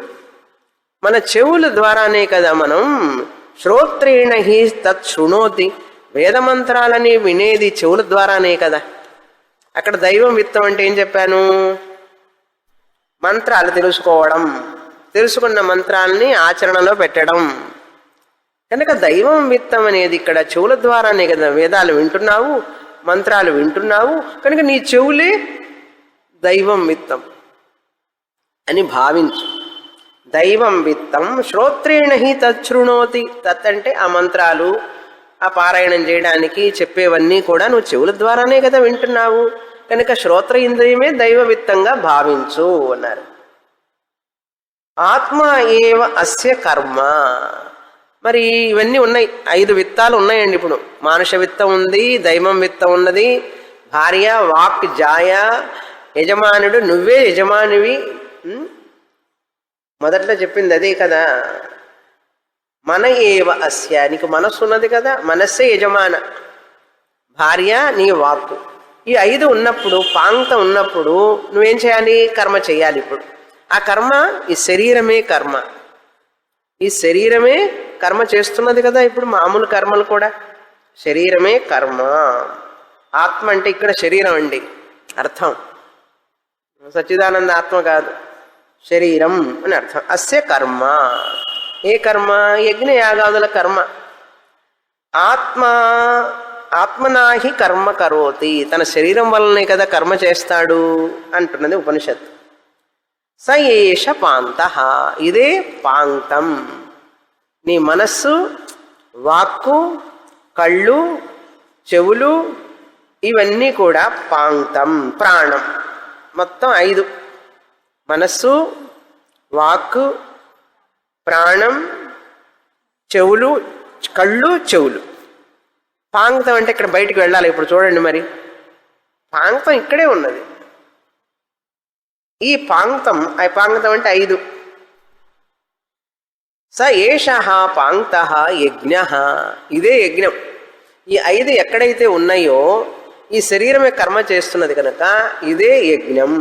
మన చెవుల ద్వారానే కదా మనం శ్రోత్రేణ హి తత్ శృణోతి. వేదమంత్రాలని వినేది చెవుల ద్వారానే కదా. అక్కడ దైవం విత్తం అంటే ఏం చెప్పాను? మంత్రాలు తెలుసుకోవడం, తెలుసుకున్న మంత్రాలని ఆచరణలో పెట్టడం. కనుక దైవం విత్తం అనేది ఇక్కడ చెవుల ద్వారానే కదా వేదాలు వింటున్నావు, మంత్రాలు వింటున్నావు. కనుక నీ చెవులే దైవం విత్తం అని భావించు. దైవం విత్తం శ్రోత్రేణ హి తచ్ఛృణోతి. తత్ అంటే ఆ మంత్రాలు, ఆ పారాయణం చేయడానికి చెప్పేవన్నీ కూడా నువ్వు చెవుల ద్వారానే కదా వింటున్నావు. కనుక శ్రోత్ర ఇంద్రియమే దైవ విత్తంగా భావించు అన్నారు. ఆత్మ ఏవ అస్య కర్మ. మరి ఇవన్నీ ఉన్నాయి, 5 విత్తాలు ఉన్నాయండి. ఇప్పుడు మానుష విత్తం ఉంది, దైవం విత్తం ఉన్నది, భార్య, వాక్ జాయ, యజమానుడు, నువ్వే యజమానివి. మొదట్లో చెప్పింది అదే కదా. మన ఏవ అస్య, నీకు మనస్సు ఉన్నది కదా, మనస్సే యజమాన. భార్య నీ వాక్కు. ఈ 5 ఉన్నప్పుడు, పాంక్త ఉన్నప్పుడు నువ్వేం చేయాలి? కర్మ చేయాలి. ఇప్పుడు ఆ కర్మ, ఈ శరీరమే కర్మ. ఈ శరీరమే కర్మ చేస్తున్నది కదా. ఇప్పుడు మామూలు కర్మలు కూడా శరీరమే కర్మ. ఆత్మ అంటే ఇక్కడ శరీరం అండి అర్థం. సచ్చిదానంద ఆత్మ కాదు, శరీరం అని అర్థం. అస్య కర్మ. ఏ కర్మ? యజ్ఞ యాగాదుల కర్మ. ఆత్మనాహి కర్మ కరోతి. తన శరీరం వల్లనే కదా కర్మ చేస్తాడు అంటున్నది ఉపనిషత్తు. స ఏష పాంత. ఇదే పాంక్తం. నీ మనస్సు, వాక్కు, కళ్ళు, చెవులు ఇవన్నీ కూడా పాంక్తం, ప్రాణం. మొత్తం 5. మనస్సు, వాక్కు, ప్రాణం, చెవులు, కళ్ళు, చెవులు. పాంక్తం అంటే ఇక్కడ బయటికి వెళ్ళాలి. ఇప్పుడు చూడండి, మరి పాంక్తం ఇక్కడే ఉన్నది. ఈ పాంక్తం అంటే 5. స ఏష పాంక్త యజ్ఞ. ఇదే యజ్ఞం. ఈ 5 ఎక్కడైతే ఉన్నాయో ఈ శరీరమే కర్మ చేస్తున్నది కనుక ఇదే యజ్ఞం.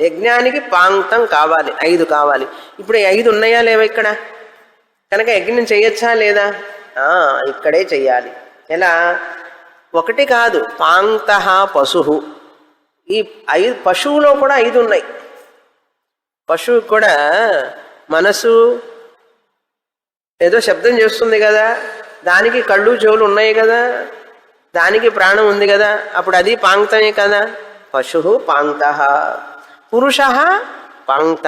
యజ్ఞానికి పాంక్తం కావాలి, 5 కావాలి. ఇప్పుడు 5 ఉన్నాయా లేవా ఇక్కడ? కనుక యజ్ఞం చేయొచ్చా లేదా? ఇక్కడే చెయ్యాలి. ఎలా? 1 కాదు, పాంక్త పశు. ఈ 5 పశువులో కూడా 5 ఉన్నాయి. పశువు కూడా మనసు ఏదో శబ్దం చేస్తుంది కదా, దానికి కళ్ళు చెవులు ఉన్నాయి కదా, దానికి ప్రాణం ఉంది కదా, అప్పుడు అది పాంక్తమే కదా. పశు పాంక్త, పురుష పాంక్త.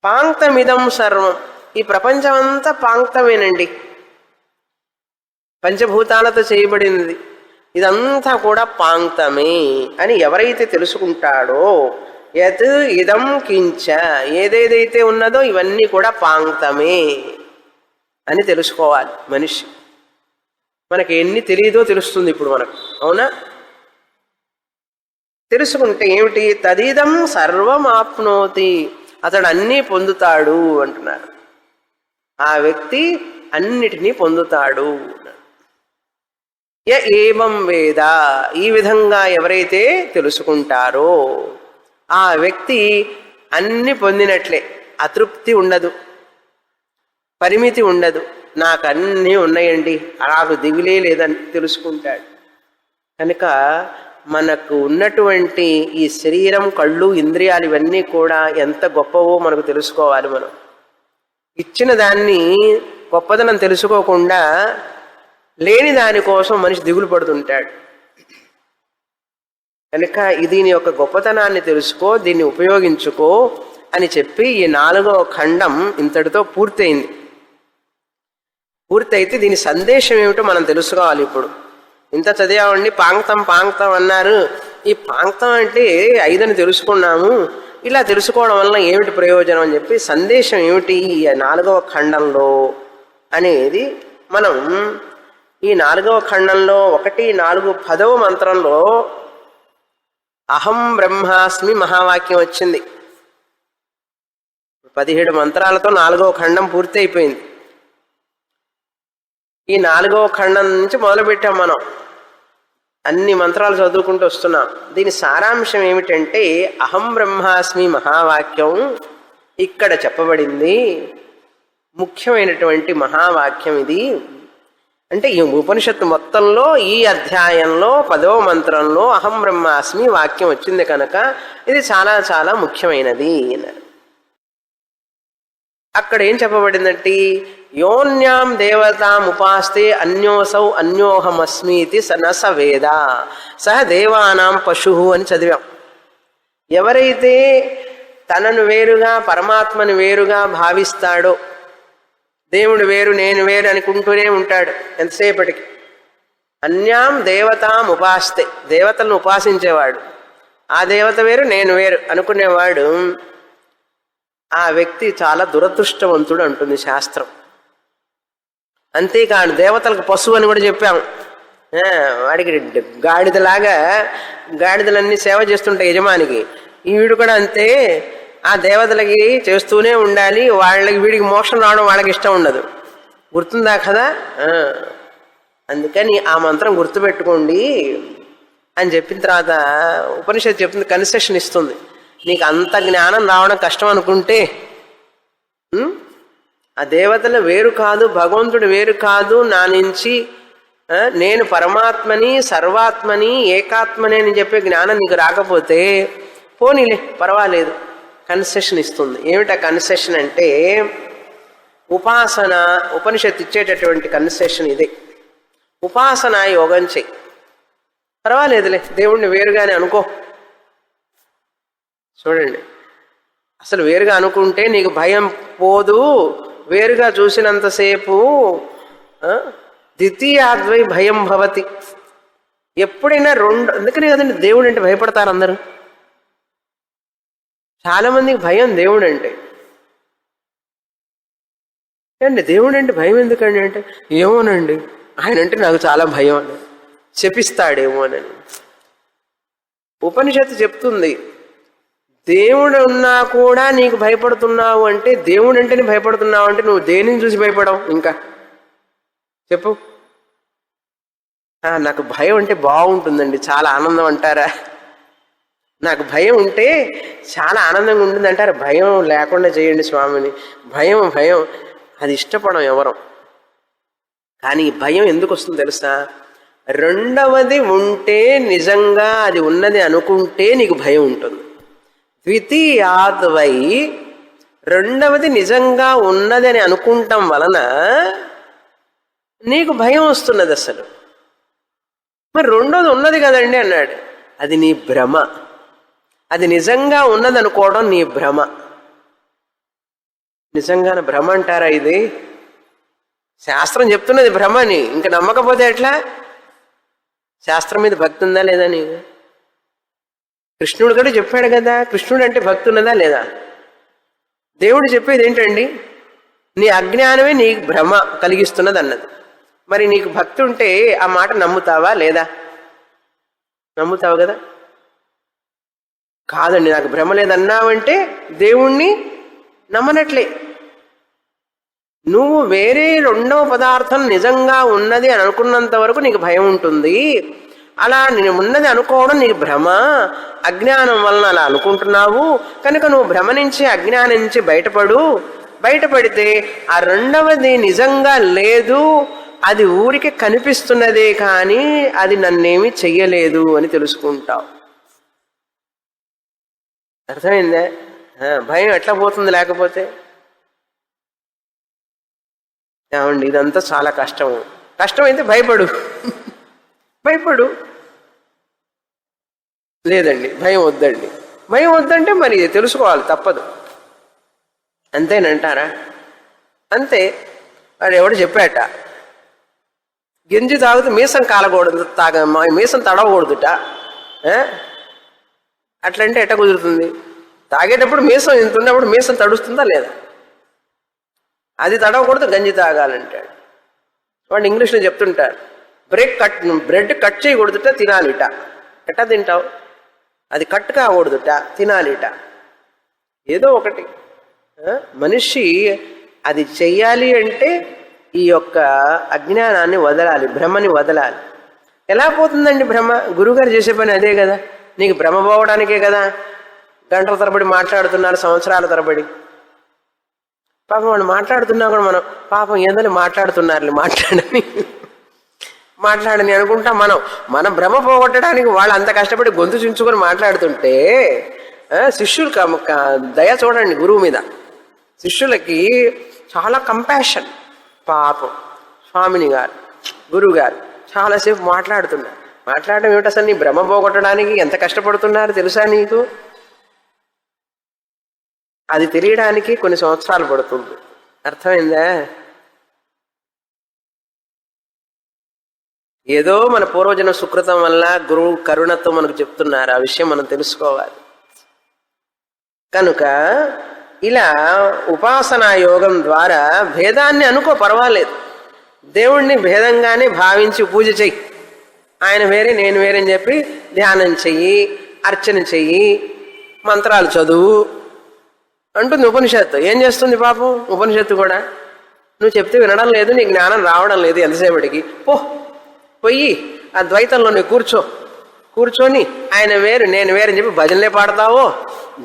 పాంక్తమిదం సర్వం. ఈ ప్రపంచం అంతా పాంక్తమేనండి, పంచభూతాలతో చేయబడింది, ఇదంతా కూడా పాంక్తమే అని ఎవరైతే తెలుసుకుంటాడో, యత్ ఇదం కించ, ఏదేదైతే ఉన్నదో ఇవన్నీ కూడా పాంక్తమే అని తెలుసుకోవాలి మనిషి. మనకి ఎన్ని తెలియదో తెలుస్తుంది ఇప్పుడు మనకు, అవునా? తెలుసుకుంటే ఏమిటి? తదిదం సర్వం ఆప్నోతి, అతడు అన్నీ పొందుతాడు అంటున్నారు. ఆ వ్యక్తి అన్నిటినీ పొందుతాడు. య ఏవం వేద, ఈ విధంగా ఎవరైతే తెలుసుకుంటారో ఆ వ్యక్తి అన్ని పొందినట్లే, అతృప్తి ఉండదు, పరిమితి ఉండదు. నాకు అన్నీ ఉన్నాయండి, నాకు దిగులే లేదని తెలుసుకుంటాడు. కనుక మనకు ఉన్నటువంటి ఈ శరీరం, కళ్ళు, ఇంద్రియాలు ఇవన్నీ కూడా ఎంత గొప్పవో మనకు తెలుసుకోవాలి. మనం ఇచ్చిన దాన్ని గొప్పదనం తెలుసుకోకుండా లేని దానికోసం మనిషి దిగులు పడుతుంటాడు. కనుక దీని యొక్క గొప్పతనాన్ని తెలుసుకో, దీన్ని ఉపయోగించుకో అని చెప్పి ఈ 4వ ఖండం ఇంతటితో పూర్తయింది. పూర్తయితే దీని సందేశం ఏమిటో మనం తెలుసుకోవాలి. ఇప్పుడు ఇంత చదివామండి, పాంక్తం పాంక్తం అన్నారు. ఈ పాంక్తం అంటే 5 అని తెలుసుకున్నాము, ఇలా తెలుసుకోవడం వల్ల ఏమిటి ప్రయోజనం అని చెప్పి సందేశం ఏమిటి ఈ 4వ ఖండంలో అనేది మనం ఈ 4వ ఖండంలో 1, 4, 10వ మంత్రంలో అహం బ్రహ్మాస్మి మహావాక్యం వచ్చింది. 17 మంత్రాలతో 4వ ఖండం పూర్తి అయిపోయింది. ఈ 4వ ఖండం నుంచి మొదలుపెట్టాం మనం, అన్ని మంత్రాలు చదువుకుంటూ వస్తున్నాం. దీని సారాంశం ఏమిటంటే అహం బ్రహ్మాస్మి మహావాక్యం ఇక్కడ చెప్పబడింది. ముఖ్యమైనటువంటి మహావాక్యం ఇది. అంటే ఈ ఉపనిషత్తు మొత్తంలో ఈ అధ్యాయంలో 10వ మంత్రంలో అహం బ్రహ్మాస్మి వాక్యం వచ్చింది కనుక ఇది చాలా చాలా ముఖ్యమైనది. అక్కడ ఏం చెప్పబడిందంటే యోన్యాం దేవతాం ఉపాస్తే అన్యోసౌ అన్యోహమస్మీతి నస వేద సహ దేవానాం పశు అని చదివాం. ఎవరైతే తనను వేరుగా పరమాత్మను వేరుగా భావిస్తాడో, దేవుడు వేరు నేను వేరు అనుకుంటూనే ఉంటాడు ఎంతసేపటికి. అన్యాం దేవతాం ఉపాస్తే, దేవతలను ఉపాసించేవాడు, ఆ దేవత వేరు నేను వేరు అనుకునేవాడు, ఆ వ్యక్తి చాలా దురదృష్టవంతుడు అంటుంది శాస్త్రం. అంతేకాదు దేవతలకు పశువు అని కూడా చెప్పాము. వాడికి గాడిదలాగా గాడిదలన్నీ సేవ చేస్తుంటాయి యజమానికి, వీడు కూడా అంతే, ఆ దేవతలకి చేస్తూనే ఉండాలి, వాళ్ళకి వీడికి మోక్షం రావడం వాళ్ళకి ఇష్టం ఉండదు. గుర్తుందా కదా? అందుకని ఆ మంత్రం గుర్తుపెట్టుకోండి అని చెప్పిన తర్వాత ఉపనిషత్తు చెప్తుంది, కన్సెషన్ ఇస్తుంది. నీకు అంత జ్ఞానం రావడం కష్టం అనుకుంటే ఆ దేవతలు వేరు కాదు, భగవంతుడు వేరు కాదు, నా నుంచి నేను పరమాత్మని సర్వాత్మని ఏకాత్మని అని చెప్పే జ్ఞానం నీకు రాకపోతే పోనీలే పర్వాలేదు, కన్సెషన్ ఇస్తుంది. ఏమిటా కన్సెషన్ అంటే ఉపాసన. ఉపనిషత్తు ఇచ్చేటటువంటి కన్సెషన్ ఇదే. ఉపాసన యోగం చెయ్యి, పర్వాలేదులే దేవుణ్ణి వేరుగానే అనుకో. చూడండి, అసలు వేరుగా అనుకుంటే నీకు భయం పోదు. వేరుగా చూసినంతసేపు ద్వితీయాద్వై భయం భవతి. ఎప్పుడైనా రెండు, అందుకనే కదండి దేవుడు అంటే భయపడతారు అందరూ. చాలా మందికి భయం దేవుడు అంటే. అండి దేవుడు అంటే భయం ఎందుకండి అంటే, ఏమోనండి ఆయన అంటే నాకు చాలా భయం అని శపిస్తాడేమోనని. ఉపనిషత్తు చెప్తుంది దేవుడు ఉన్నా కూడా నీకు భయపడుతున్నావు అంటే, దేవుడు అంటేనే భయపడుతున్నావు అంటే నువ్వు దేనిని చూసి భయపడవు ఇంకా చెప్పు. నాకు భయం అంటే బాగుంటుందండి, చాలా ఆనందం అంటారా? నాకు భయం ఉంటే చాలా ఆనందంగా ఉంటుంది అంటారు. భయం లేకుండా చేయండి స్వామిని. భయం భయం అది ఇష్టపడం ఎవరం. కానీ భయం ఎందుకు వస్తుందో తెలుసా? రెండవది ఉంటే, నిజంగా అది ఉన్నది అనుకుంటే నీకు భయం ఉంటుంది. ద్వితీయాద్వై, రెండవది నిజంగా ఉన్నదని అనుకుంటాం వలన నీకు భయం వస్తున్నది. అసలు మరి రెండోది ఉన్నది కదండి అన్నాడు. అది నీ భ్రమ. అది నిజంగా ఉన్నది అనుకోవడం నీ భ్రమ. నిజంగానే భ్రమ అంటారా ఇది? శాస్త్రం చెప్తున్నది భ్రమని, ఇంకా నమ్మకపోతే ఎట్లా? శాస్త్రం మీద భక్తి ఉందా లేదా నీకు? కృష్ణుడు కూడా చెప్పాడు కదా, కృష్ణుడు అంటే భక్తి ఉన్నదా లేదా? దేవుడు చెప్పేది ఏంటండి? నీ అజ్ఞానమే నీకు భ్రమ కలిగిస్తున్నది అన్నది. మరి నీకు భక్తి ఉంటే ఆ మాట నమ్ముతావా లేదా? నమ్ముతావు కదా. కాదండి నాకు భ్రమ లేదన్నావంటే దేవుణ్ణి నమ్మనట్లే. నువ్వు వేరే రెండవ పదార్థం నిజంగా ఉన్నది అని అనుకున్నంత వరకు నీకు భయం ఉంటుంది. అలా నేను ఉన్నది అనుకోవడం నీకు భ్రమ, అజ్ఞానం వలన అలా అనుకుంటున్నావు కనుక నువ్వు భ్రమ నుంచి అజ్ఞానం నుంచి బయటపడితే ఆ రెండవది నిజంగా లేదు, అది ఊరికి కనిపిస్తున్నదే కానీ అది నన్నేమి చెయ్యలేదు అని తెలుసుకుంటావు. అర్థమైందా? భయం ఎట్లా పోతుంది లేకపోతే? ఏమండి ఇదంతా చాలా కష్టమైతే భయపడు. లేదండి భయం వద్దంటే మరి తెలుసుకోవాలి, తప్పదు. అంతేనంటారా? అంతే. వాడు ఎవడు చెప్పాట గంజి తాగితే మీసం కాలకూడదు, మీసం తడవకూడదుట. అట్లంటే ఎట్ట కుదురుతుంది? తాగేటప్పుడు మీసం ఇంత ఉన్నప్పుడు మీసం తడుస్తుందా లేదా? అది తడవకూడదు, గంజి తాగాలంటాడు. వాడు ఇంగ్లీష్లో చెప్తుంటారు, బ్రెడ్ కట్ చేయకూడదుట, తినాలిట. ఎట్టా తింటావు? అది కట్ కాకూడదుట, తినాలిట. ఏదో ఒకటి మనిషి అది చెయ్యాలి అంటే ఈ యొక్క అజ్ఞానాన్ని వదలాలి, భ్రమని వదలాలి. ఎలా పోతుందండి భ్రమ? గురువుగారు చేసే పని అదే కదా. నీకు భ్రమ పోవడానికే కదా గంటల తరబడి మాట్లాడుతున్నారు, సంవత్సరాల తరబడి. పాపం వాళ్ళు మాట్లాడుతున్నా కూడా మనం పాపం ఏదో మాట్లాడని అనుకుంటా. మనం భ్రమ పోగొట్టడానికి వాళ్ళు అంత కష్టపడి గొంతు చించుకొని మాట్లాడుతుంటే శిష్యులు దయ చూడండి గురువు మీద. శిష్యులకి చాలా కంపాషన్. పాపం స్వామిని గారు గురువు గారు చాలాసేపు మాట్లాడడం ఏమిటి? అసలు నీ భ్రమ పోగొట్టడానికి ఎంత కష్టపడుతున్నారు తెలుసా నీకు? అది తెలియడానికి కొన్ని సంవత్సరాలు పడుతుంది. అర్థమైందా? ఏదో మన పూర్వజన సుకృతం వల్ల గురువు కరుణతో మనకు చెప్తున్నారు, ఆ విషయం మనం తెలుసుకోవాలి. కనుక ఇలా ఉపాసనా యోగం ద్వారా భేదాన్ని అనుకో, పర్వాలేదు. దేవుణ్ణి భేదంగానే భావించి పూజ చెయ్యి. ఆయన వేరే నేను వేరే అని చెప్పి ధ్యానం చెయ్యి, అర్చన చెయ్యి, మంత్రాలు చదువు అంటుంది ఉపనిషత్తు. ఏం చేస్తుంది పాపం ఉపనిషత్తు కూడా? నువ్వు చెప్తే వినడం లేదు, నీ జ్ఞానం రావడం లేదు, ఎంతసేపటికి పోయి ఆ ద్వైతంలో నువ్వు కూర్చొని ఆయన వేరు నేను వేరు అని చెప్పి భజనలే పాడతావో,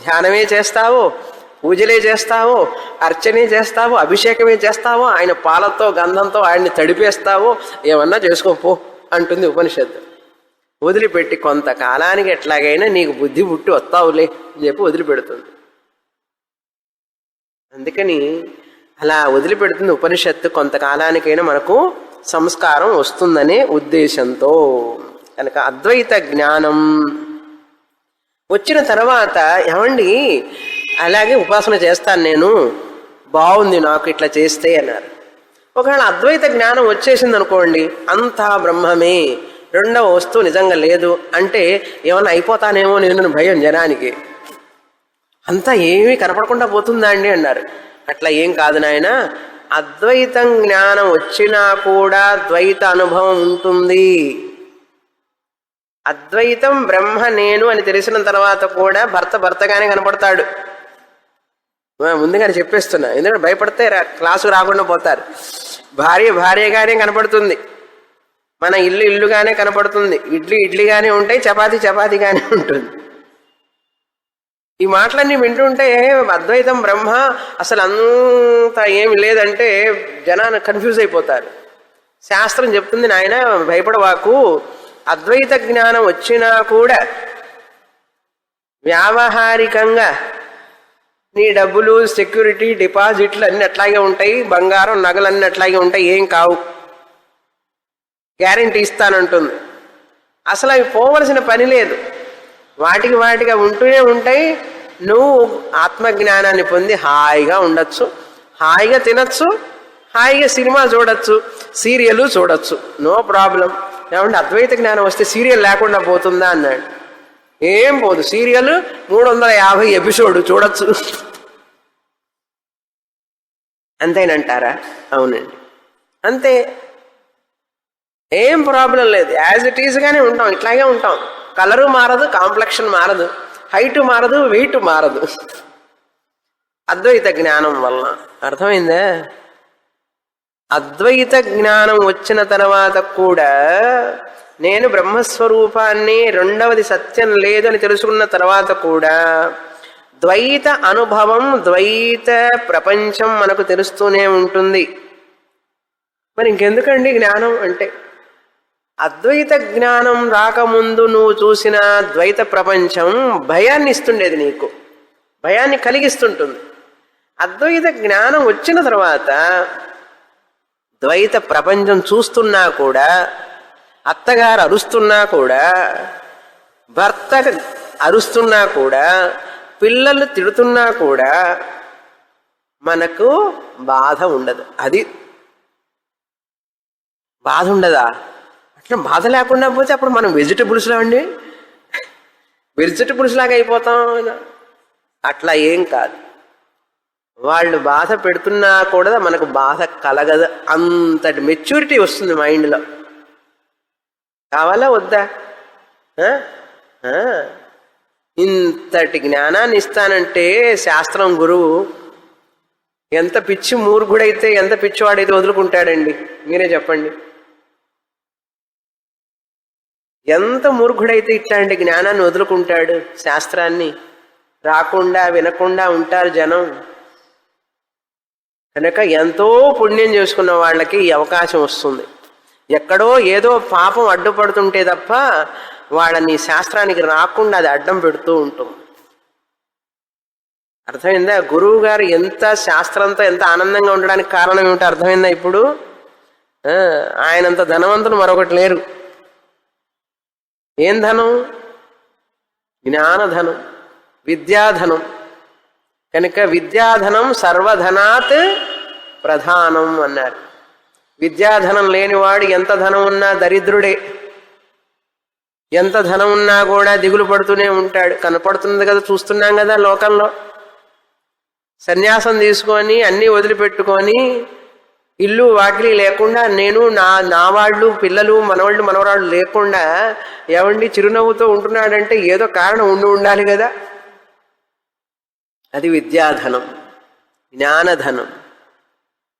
ధ్యానమే చేస్తావో, పూజలే చేస్తావో, అర్చనే చేస్తావో, అభిషేకమే చేస్తావో, ఆయన పాలతో గంధంతో ఆయన్ని తడిపేస్తావో, ఏమన్నా చేసుకోపో అంటుంది ఉపనిషత్తు. వదిలిపెట్టి కొంతకాలానికి ఎట్లాగైనా నీకు బుద్ధి పుట్టి వస్తావులే అని చెప్పి వదిలిపెడుతుంది. అందుకని అలా వదిలిపెడుతుంది ఉపనిషత్తు. కొంతకాలానికైనా మనకు సంస్కారం వస్తుందనే ఉద్దేశంతో. కనుక అద్వైత జ్ఞానం వచ్చిన తర్వాత ఏమండి అలాగే ఉపాసన చేస్తాను నేను, బాగుంది నాకు ఇట్లా చేస్తే అన్నారు. ఒకవేళ అద్వైత జ్ఞానం వచ్చేసింది అనుకోండి, అంతా బ్రహ్మమే, రెండవ వస్తువు నిజంగా లేదు అంటే ఏమన్నా అయిపోతానేమో నేను భయం జనానికి. అంతా ఏమీ కనపడకుండా పోతుందా అండి అన్నారు. అట్లా ఏం కాదు నాయన, అద్వైతం జ్ఞానం వచ్చినా కూడా ద్వైత అనుభవం ఉంటుంది. అద్వైతం బ్రహ్మ నేను అని తెలిసిన తర్వాత కూడా భర్తగానే కనపడతాడు. ముందుగానే చెప్పేస్తున్నా, ఎందుకంటే భయపడితే క్లాసు రాకుండా పోతారు. భార్యగానే కనపడుతుంది, మన ఇల్లుగానే కనపడుతుంది, ఇడ్లీగానే ఉంటాయి, చపాతీగానే ఉంటుంది. ఈ మాటలన్నీ వింటుంటే అద్వైతం బ్రహ్మ అసలు అంత ఏమి లేదంటే జనాన్ని కన్ఫ్యూజ్ అయిపోతారు. శాస్త్రం చెప్తుంది నాయన భయపడవాకు, అద్వైత జ్ఞానం వచ్చినా కూడా వ్యావహారికంగా నీ డబ్బులు, సెక్యూరిటీ, డిపాజిట్లు అన్నీ అట్లాగే ఉంటాయి, బంగారం నగలన్నీ అట్లాగే ఉంటాయి, ఏం కావు, గ్యారెంటీ ఇస్తానంటుంది. అసలు అవి పోవలసిన పని లేదు, వాటిగా ఉంటూనే ఉంటాయి. నువ్వు ఆత్మజ్ఞానాన్ని పొంది హాయిగా ఉండొచ్చు, హాయిగా తినచ్చు, హాయిగా సినిమా చూడొచ్చు, సీరియల్ చూడొచ్చు, నో ప్రాబ్లం. ఏమంటే అద్వైత జ్ఞానం వస్తే సీరియల్ లేకుండా పోతుందా అన్నాడు. ఏం పోదు, సీరియల్ 350 ఎపిసోడ్ చూడొచ్చు. అంతేనంటారా? అవునండి, అంతే, ఏం ప్రాబ్లం లేదు. యాజ్ ఇట్ ఈజ్గానే ఉంటాం, ఇట్లాగే ఉంటాం. కలరు మారదు, కాంప్లెక్షన్ మారదు, హైటు మారదు, వెయిట్ మారదు, అద్వైత జ్ఞానం వలన. అర్థమైందా? అద్వైత జ్ఞానం వచ్చిన తర్వాత కూడా నేను బ్రహ్మస్వరూపాన్ని, రెండవది సత్యం లేదు అని తెలుసుకున్న తర్వాత కూడా ద్వైత అనుభవం, ద్వైత ప్రపంచం మనకు తెలుస్తూనే ఉంటుంది. మరి ఇంకెందుకండి జ్ఞానం అంటే? అద్వైత జ్ఞానం రాకముందు నువ్వు చూసిన ద్వైత ప్రపంచం భయాన్ని ఇస్తుండేది, నీకు భయాన్ని కలిగిస్తుంటుంది. అద్వైత జ్ఞానం వచ్చిన తర్వాత ద్వైత ప్రపంచం చూస్తున్నా కూడా, అత్తగారు అరుస్తున్నా కూడా, భర్త అరుస్తున్నా కూడా, పిల్లలు తిడుతున్నా కూడా మనకు బాధ ఉండదు. అది బాధ ఉండదా? అట్లా బాధ లేకుండా పోతే అప్పుడు మనం వెజిటబుల్స్లా అండి, వెజిటబుల్స్ లాగా అయిపోతాం. అట్లా ఏం కాదు. వాళ్ళు బాధ పెడుతున్నా కూడా మనకు బాధ కలగదు. అంతటి మెచ్యూరిటీ వస్తుంది మైండ్లో. కావాలా వద్దా? ఇంతటి జ్ఞానాన్ని ఇస్తానంటే శాస్త్రం గురువు ఎంత పిచ్చి మూర్ఖుడైతే, ఎంత పిచ్చివాడైతే వదులుకుంటాడండి? మీరే చెప్పండి. ఎంత మూర్ఖుడైతే ఇట్లాంటి జ్ఞానాన్ని వదులుకుంటాడు? శాస్త్రాన్ని రాకుండా వినకుండా ఉంటారు జనం. కనుక ఎంతో పుణ్యం చేసుకున్న వాళ్ళకి ఈ అవకాశం వస్తుంది. ఎక్కడో ఏదో పాపం అడ్డుపడుతుంటే తప్ప వాళ్ళని శాస్త్రానికి రాకుండా అది అడ్డం పెడుతూ ఉంటుంది. అర్థమైందా? గురువు గారు ఎంత శాస్త్రంతో ఎంత ఆనందంగా ఉండడానికి కారణం ఏమిటో అర్థమైందా ఇప్పుడు? ఆయనంత ధనవంతులు మరొకటి లేరు. ఏం ధనం? జ్ఞానధనం, విద్యాధనం. కనుక విద్యాధనం సర్వధనాత్ ప్రధానం అన్నారు. విద్యాధనం లేనివాడు ఎంత ధనం ఉన్నా దరిద్రుడే. ఎంత ధనం ఉన్నా కూడా దిగులు పడుతూనే ఉంటాడు. కనపడుతుంది కదా, చూస్తున్నాం కదా లోకంలో. సన్యాసం తీసుకొని అన్నీ వదిలిపెట్టుకొని ఇల్లు వాకిలి లేకుండా, నేను నా వాళ్ళు, పిల్లలు, మనవాళ్ళు, మనవరాళ్ళు లేకుండా ఎవండి చిరునవ్వుతో ఉంటున్నాడంటే ఏదో కారణం ఉండాలి కదా. అది విద్యాధనం, జ్ఞానధనం.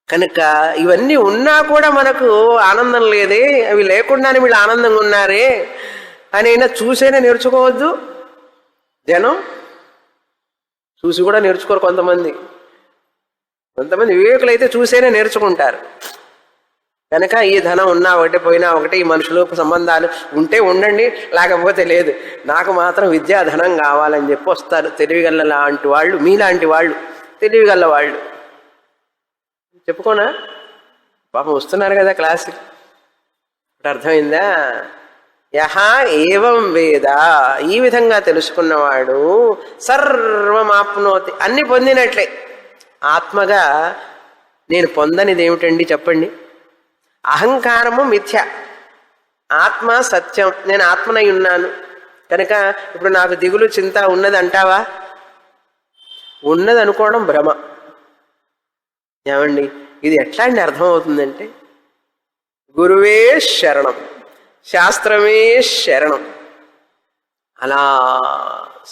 కనుక ఇవన్నీ ఉన్నా కూడా మనకు ఆనందం లేదే, అవి లేకుండానే వీళ్ళు ఆనందంగా ఉన్నారే అని అయినా చూసైనా నేర్చుకోవద్దు. జనం చూసి కూడా నేర్చుకోరు. కొంతమంది వివేకులు అయితే చూసైనా నేర్చుకుంటారు. కనుక ఈ ధనం ఉన్నా ఒకటి, పోయినా ఒకటి, ఈ మనుషులు సంబంధాలు ఉంటే ఉండండి, లేకపోతే లేదు, నాకు మాత్రం విద్యాధనం కావాలని చెప్పి వస్తారు తెలివిగల్ల లాంటి వాళ్ళు, మీలాంటి వాళ్ళు, తెలివిగల్ల వాళ్ళు. చెప్పుకోనా? పాపం వస్తున్నారు కదా క్లాసుకి. అర్థమైందా? యహ ఏవం వేద, ఈ విధంగా తెలుసుకున్నవాడు సర్వమాప్నోతి, అన్ని పొందినట్లే. ఆత్మగా నేను పొందనిది ఏమిటండి చెప్పండి? అహంకారము మిథ్య, ఆత్మ సత్యం. నేను ఆత్మనై ఉన్నాను కనుక ఇప్పుడు నాకు దిగులు చింత ఉన్నది అంటావా? ఉన్నది అనుకోవడం భ్రమ. ఏమండి ఇది ఎట్లాంటి అర్థమవుతుందంటే, గురువే శరణం, శాస్త్రమే శరణం. అలా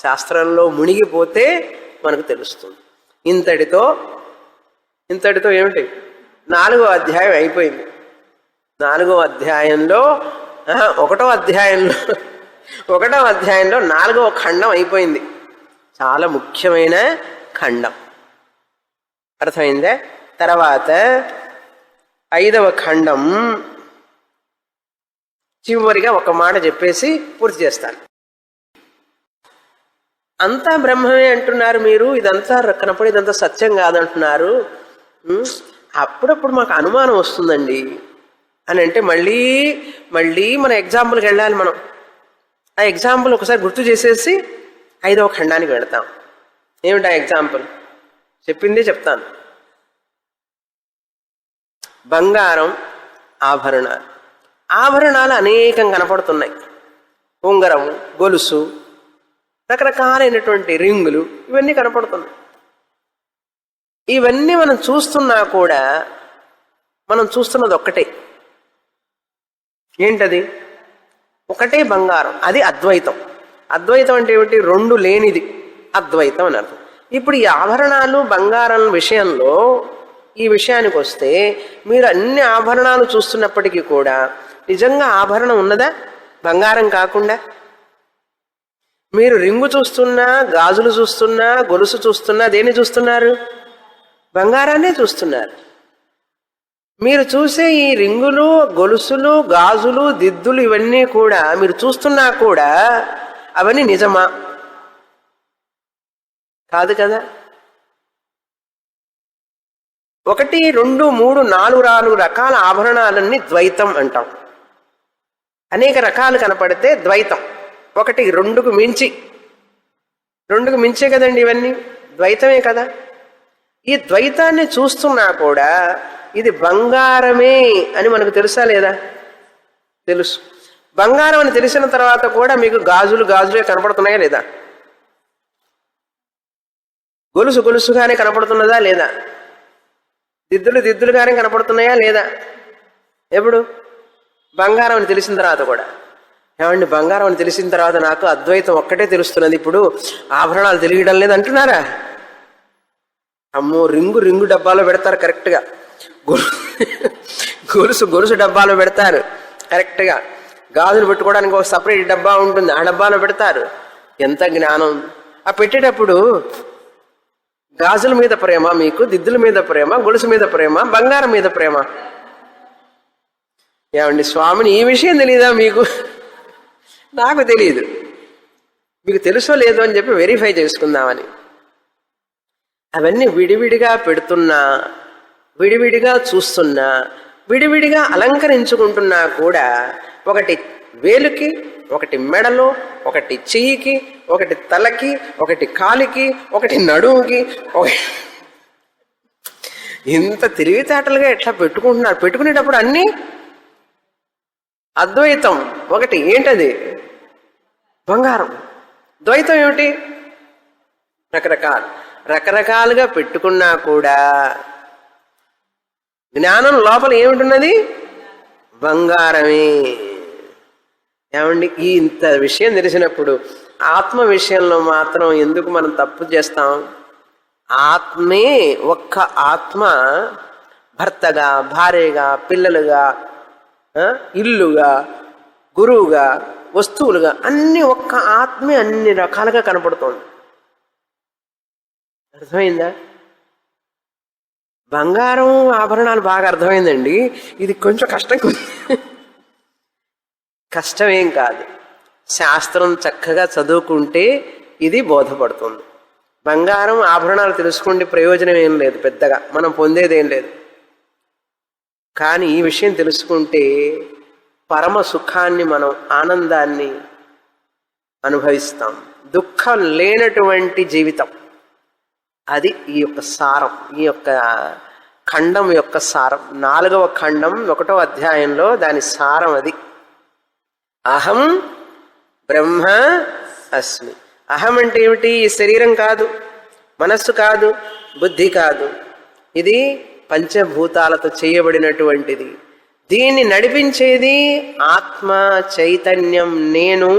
శాస్త్రంలో మునిగిపోతే మనకు తెలుస్తుంది. ఇంతటితో ఏమిటి? 4వ అధ్యాయం అయిపోయింది. 4వ అధ్యాయంలో 1వ అధ్యాయంలో 4వ ఖండం అయిపోయింది. చాలా ముఖ్యమైన ఖండం. అర్థమైందే? తర్వాత 5వ ఖండం చివరిగా ఒక మాట చెప్పేసి పూర్తి చేస్తాను. అంతా బ్రహ్మమే అంటున్నారు మీరు, ఇదంతా కనపడి ఇదంతా సత్యం కాదంటున్నారు. అప్పుడప్పుడు మాకు అనుమానం వస్తుందండి అని అంటే మళ్ళీ మన ఎగ్జాంపుల్కి వెళ్ళాలి. మనం ఆ ఎగ్జాంపుల్ ఒకసారి గుర్తు చేసేసి 5వ ఖండానికి వెళతాం. ఏమిటి ఆ ఎగ్జాంపుల్? చెప్పిందే చెప్తాను. బంగారం, ఆభరణాలు. ఆభరణాలు అనేకం కనపడుతున్నాయి. ఉంగరం, గొలుసు, రకరకాలైనటువంటి రింగులు, ఇవన్నీ కనపడుతున్నాయి. ఇవన్నీ మనం చూస్తున్నా కూడా మనం చూస్తున్నది ఒక్కటే. ఏంటది? ఒకటే బంగారం. అది అద్వైతం. అద్వైతం అంటే ఏమిటి? రెండు లేనిది అద్వైతం అని అర్థం. ఇప్పుడు ఈ ఆభరణాలు, బంగారం విషయంలో ఈ విషయానికి వస్తే, మీరు అన్ని ఆభరణాలు చూస్తున్నప్పటికీ కూడా నిజంగా ఆభరణం ఉన్నదా బంగారం కాకుండా? మీరు రింగు చూస్తున్నా, గాజులు చూస్తున్నా, గొలుసు చూస్తున్నా, దేన్ని చూస్తున్నారు? బంగారాన్నే చూస్తున్నారు. మీరు చూసే ఈ రింగులు, గొలుసులు, గాజులు, దిద్దులు ఇవన్నీ కూడా మీరు చూస్తున్నా కూడా అవన్నీ నిజమా? కాదు కదా. 1, 2, 3, 4 రకాల ఆభరణాలన్నీ ద్వైతం అంటాం. అనేక రకాలు కనపడితే ద్వైతం. 1, 2కు మించి, 2కు మించే కదండి ఇవన్నీ, ద్వైతమే కదా. ఈ ద్వైతాన్ని చూస్తున్నా కూడా ఇది బంగారమే అని మనకు తెలుసా లేదా? తెలుసు. బంగారం అని తెలిసిన తర్వాత కూడా మీకు గాజులే కనపడుతున్నాయా లేదా? గొలుసు గొలుసుగానే కనపడుతున్నదా లేదా? దిద్దులుగానే కనపడుతున్నాయా లేదా? ఎప్పుడు? బంగారం అని తెలిసిన తర్వాత కూడా. ఏమండి, బంగారం అని తెలిసిన తర్వాత నాకు అద్వైతం ఒక్కటే తెలుస్తున్నది, ఇప్పుడు ఆభరణాలు తెలియడం లేదు అంటున్నారా? అమ్మో, రింగు డబ్బాలో పెడతారు కరెక్ట్గా, గొలుసు డబ్బాలో పెడతారు కరెక్ట్గా, గాజులు పెట్టుకోవడానికి ఒక సపరేట్ డబ్బా ఉంటుంది, ఆ డబ్బాలో పెడతారు. ఎంత జ్ఞానం! ఆ పెట్టేటప్పుడు గాజుల మీద ప్రేమ మీకు, దిద్దుల మీద ప్రేమ, గొలుసు మీద ప్రేమ, బంగారం మీద ప్రేమ. ఏమండి స్వామిని ఈ విషయం తెలియదా మీకు? నాకు తెలియదు. మీకు తెలుసో లేదో అని చెప్పి వెరిఫై చేసుకుందామని అవన్నీ విడివిడిగా పెడుతున్నా, విడివిడిగా చూస్తున్నా, విడివిడిగా అలంకరించుకుంటున్నా కూడా ఒకటి వేలుకి, ఒకటి మెడలో, ఒకటి చెయ్యికి, ఒకటి తలకి, ఒకటి కాలికి, ఒకటి నడుముకి, ఇంత తెలివితేటలుగా ఎట్లా పెట్టుకుంటున్నారు. పెట్టుకునేటప్పుడు అన్నీ అద్వైతం. ఒకటి ఏంటది? బంగారం. ద్వైతం ఏమిటి? రకరకాలుగా పెట్టుకున్నా కూడా జ్ఞానం లోపల ఏమిటున్నది? బంగారమే. ఏమండి, ఈ ఇంత విషయం తెలిసినప్పుడు ఆత్మ విషయంలో మాత్రం ఎందుకు మనం తప్పు చేస్తాం? ఆత్మే, ఒక్క ఆత్మ భర్తగా, భార్యగా, పిల్లలుగా, ఇల్లుగా, గురువుగా, వస్తువులుగా అన్ని ఒక్క ఆత్మే అన్ని రకాలుగా కనపడుతోంది. అర్థమైందా? బంగారం, ఆభరణాలు బాగా అర్థమైందండి. ఇది కొంచెం కష్టమేం కాదు. శాస్త్రం చక్కగా చదువుకుంటే ఇది బోధపడుతుంది. బంగారం, ఆభరణాలు తెలుసుకుంటే ప్రయోజనం ఏం లేదు, పెద్దగా మనం పొందేదేం లేదు. కానీ ఈ విషయం తెలుసుకుంటే పరమ సుఖాన్ని, మనం ఆనందాన్ని అనుభవిస్తాం. దుఃఖం లేనటువంటి జీవితం. అది ఈ యొక్క సారం, ఈ యొక్క ఖండం యొక్క సారం. 4వ ఖండం 1వ అధ్యాయంలో దాని సారం అది. అహం బ్రహ్మ అస్మి. అహం అంటే ఏమిటి? ఈ శరీరం కాదు, మనస్సు కాదు, బుద్ధి కాదు. ఇది పంచభూతాలతో చేయబడినటువంటిది. దీన్ని నడిపించేది ఆత్మ చైతన్యం. నేను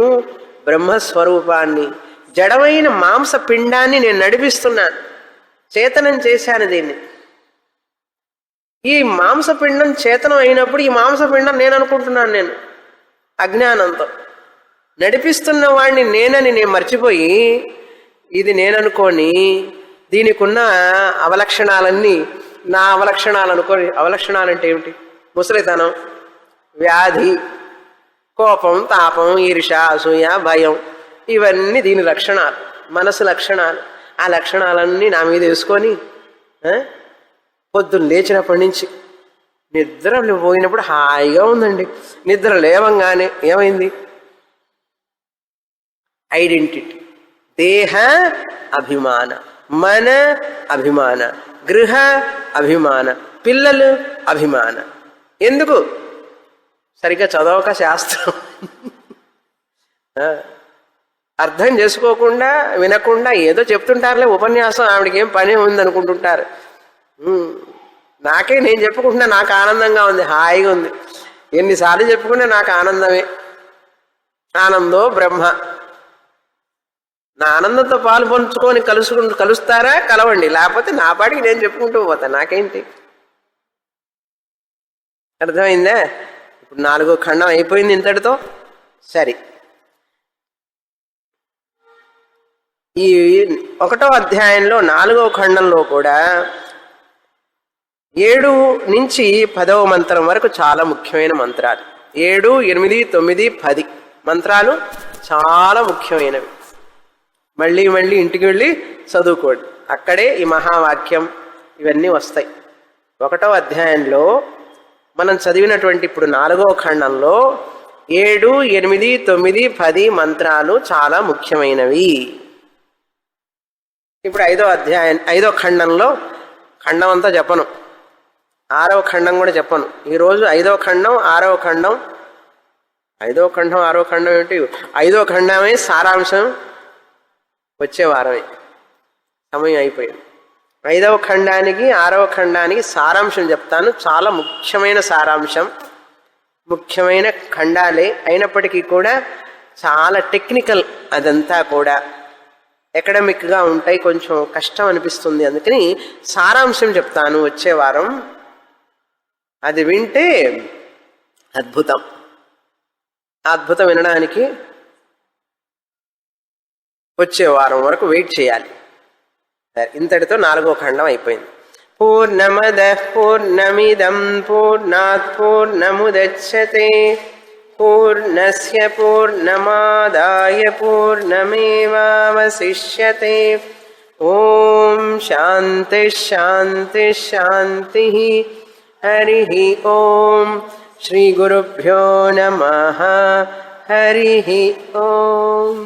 బ్రహ్మస్వరూపాన్ని, జడమైన మాంస పిండాన్ని నేను నడిపిస్తున్నాను, చేతనం చేశాను దీన్ని. ఈ మాంసపిండం చేతనం అయినప్పుడు ఈ మాంసపిండం నేను అనుకుంటున్నాను. నేను అజ్ఞానంతో నడిపిస్తున్న వాడిని నేనని నేను మర్చిపోయి ఇది నేననుకోని దీనికి ఉన్న అవలక్షణాలన్నీ నా అవలక్షణాలు అనుకోని. అవలక్షణాలంటే ఏమిటి? ముసలితనం, వ్యాధి, కోపం, తాపం, ఈర్ష, అసూయ, భయం, ఇవన్నీ దీని లక్షణాలు, మనసు లక్షణాలు. ఆ లక్షణాలన్నీ నా మీద వేసుకొని పొద్దున్న లేచినప్పటి నుంచి నిద్ర పోయినప్పుడు హాయిగా ఉందండి. నిద్ర లేవంగానే ఏమైంది? ఐడెంటిటీ, దేహ అభిమాన, మన అభిమాన, గృహ అభిమాన, పిల్లలు అభిమాన. ఎందుకు? సరిగ్గా చదవక శాస్త్రం అర్థం చేసుకోకుండా వినకుండా ఏదో చెప్తుంటారులే ఉపన్యాసం, ఆవిడకి ఏం పని ఉందనుకుంటుంటారు. నాకే నేను చెప్పుకుంటున్నా, నాకు ఆనందంగా ఉంది, హాయిగా ఉంది. ఎన్నిసార్లు చెప్పుకున్నా నాకు ఆనందమే. ఆనందో బ్రహ్మ. నా ఆనందంతో పాలు పంచుకొని కలుస్తారా? కలవండి, లేకపోతే నా పాటికి నేను చెప్పుకుంటూ పోతా, నాకేంటి. అర్థమైందా? ఇప్పుడు 4వ ఖండం అయిపోయింది ఇంతటితో. సరే, ఈ 1వ అధ్యాయంలో 4వ ఖండంలో కూడా 7 నుంచి 10వ మంత్రం వరకు చాలా ముఖ్యమైన మంత్రాలు. 7, 8, 9, 10 మంత్రాలు చాలా ముఖ్యమైనవి. మళ్ళీ మళ్ళీ ఇంటికి వెళ్ళి చదువుకోండి, అక్కడే ఈ మహావాక్యం ఇవన్నీ వస్తాయి. 1వ అధ్యాయంలో మనం చదివినటువంటి ఇప్పుడు 4వ ఖండంలో 7, 8, 9, 10 మంత్రాలు చాలా ముఖ్యమైనవి. ఇప్పుడు 5వ ఖండంలో, ఖండం అంతా చెప్పను, 6వ ఖండం కూడా చెప్పను. ఈరోజు 5వ ఖండం, 6వ ఖండం. 5వ ఖండం 6వ ఖండం ఏంటి? 5వ ఖండమే సారాంశం వచ్చే వారమే. సమయం అయిపోయింది. 5వ ఖండానికి 6వ ఖండానికి సారాంశం చెప్తాను. చాలా ముఖ్యమైన సారాంశం, ముఖ్యమైన ఖండాలే అయినప్పటికీ కూడా చాలా టెక్నికల్. అదంతా కూడా అకాడమిక్గా ఉంటాయి, కొంచెం కష్టం అనిపిస్తుంది. అందుకని సారాంశం చెప్తాను వచ్చే వారం. అది వింటే అద్భుతం. అద్భుతం వినడానికి వచ్చే వారం వరకు వెయిట్ చేయాలి. ఇంతటితో 4వ ఖండం అయిపోయింది. పూర్ణమదః పూర్ణమిదం పూర్ణాత్ పూర్ణముదచ్యతే పూర్ణస్య పూర్ణమాదాయ పూర్ణమేవావశిష్యతే. ఓం శాంతి శాంతి శాంతి. హరి ఓం. శ్రీ గురుభ్యో నమః. హరి ఓం.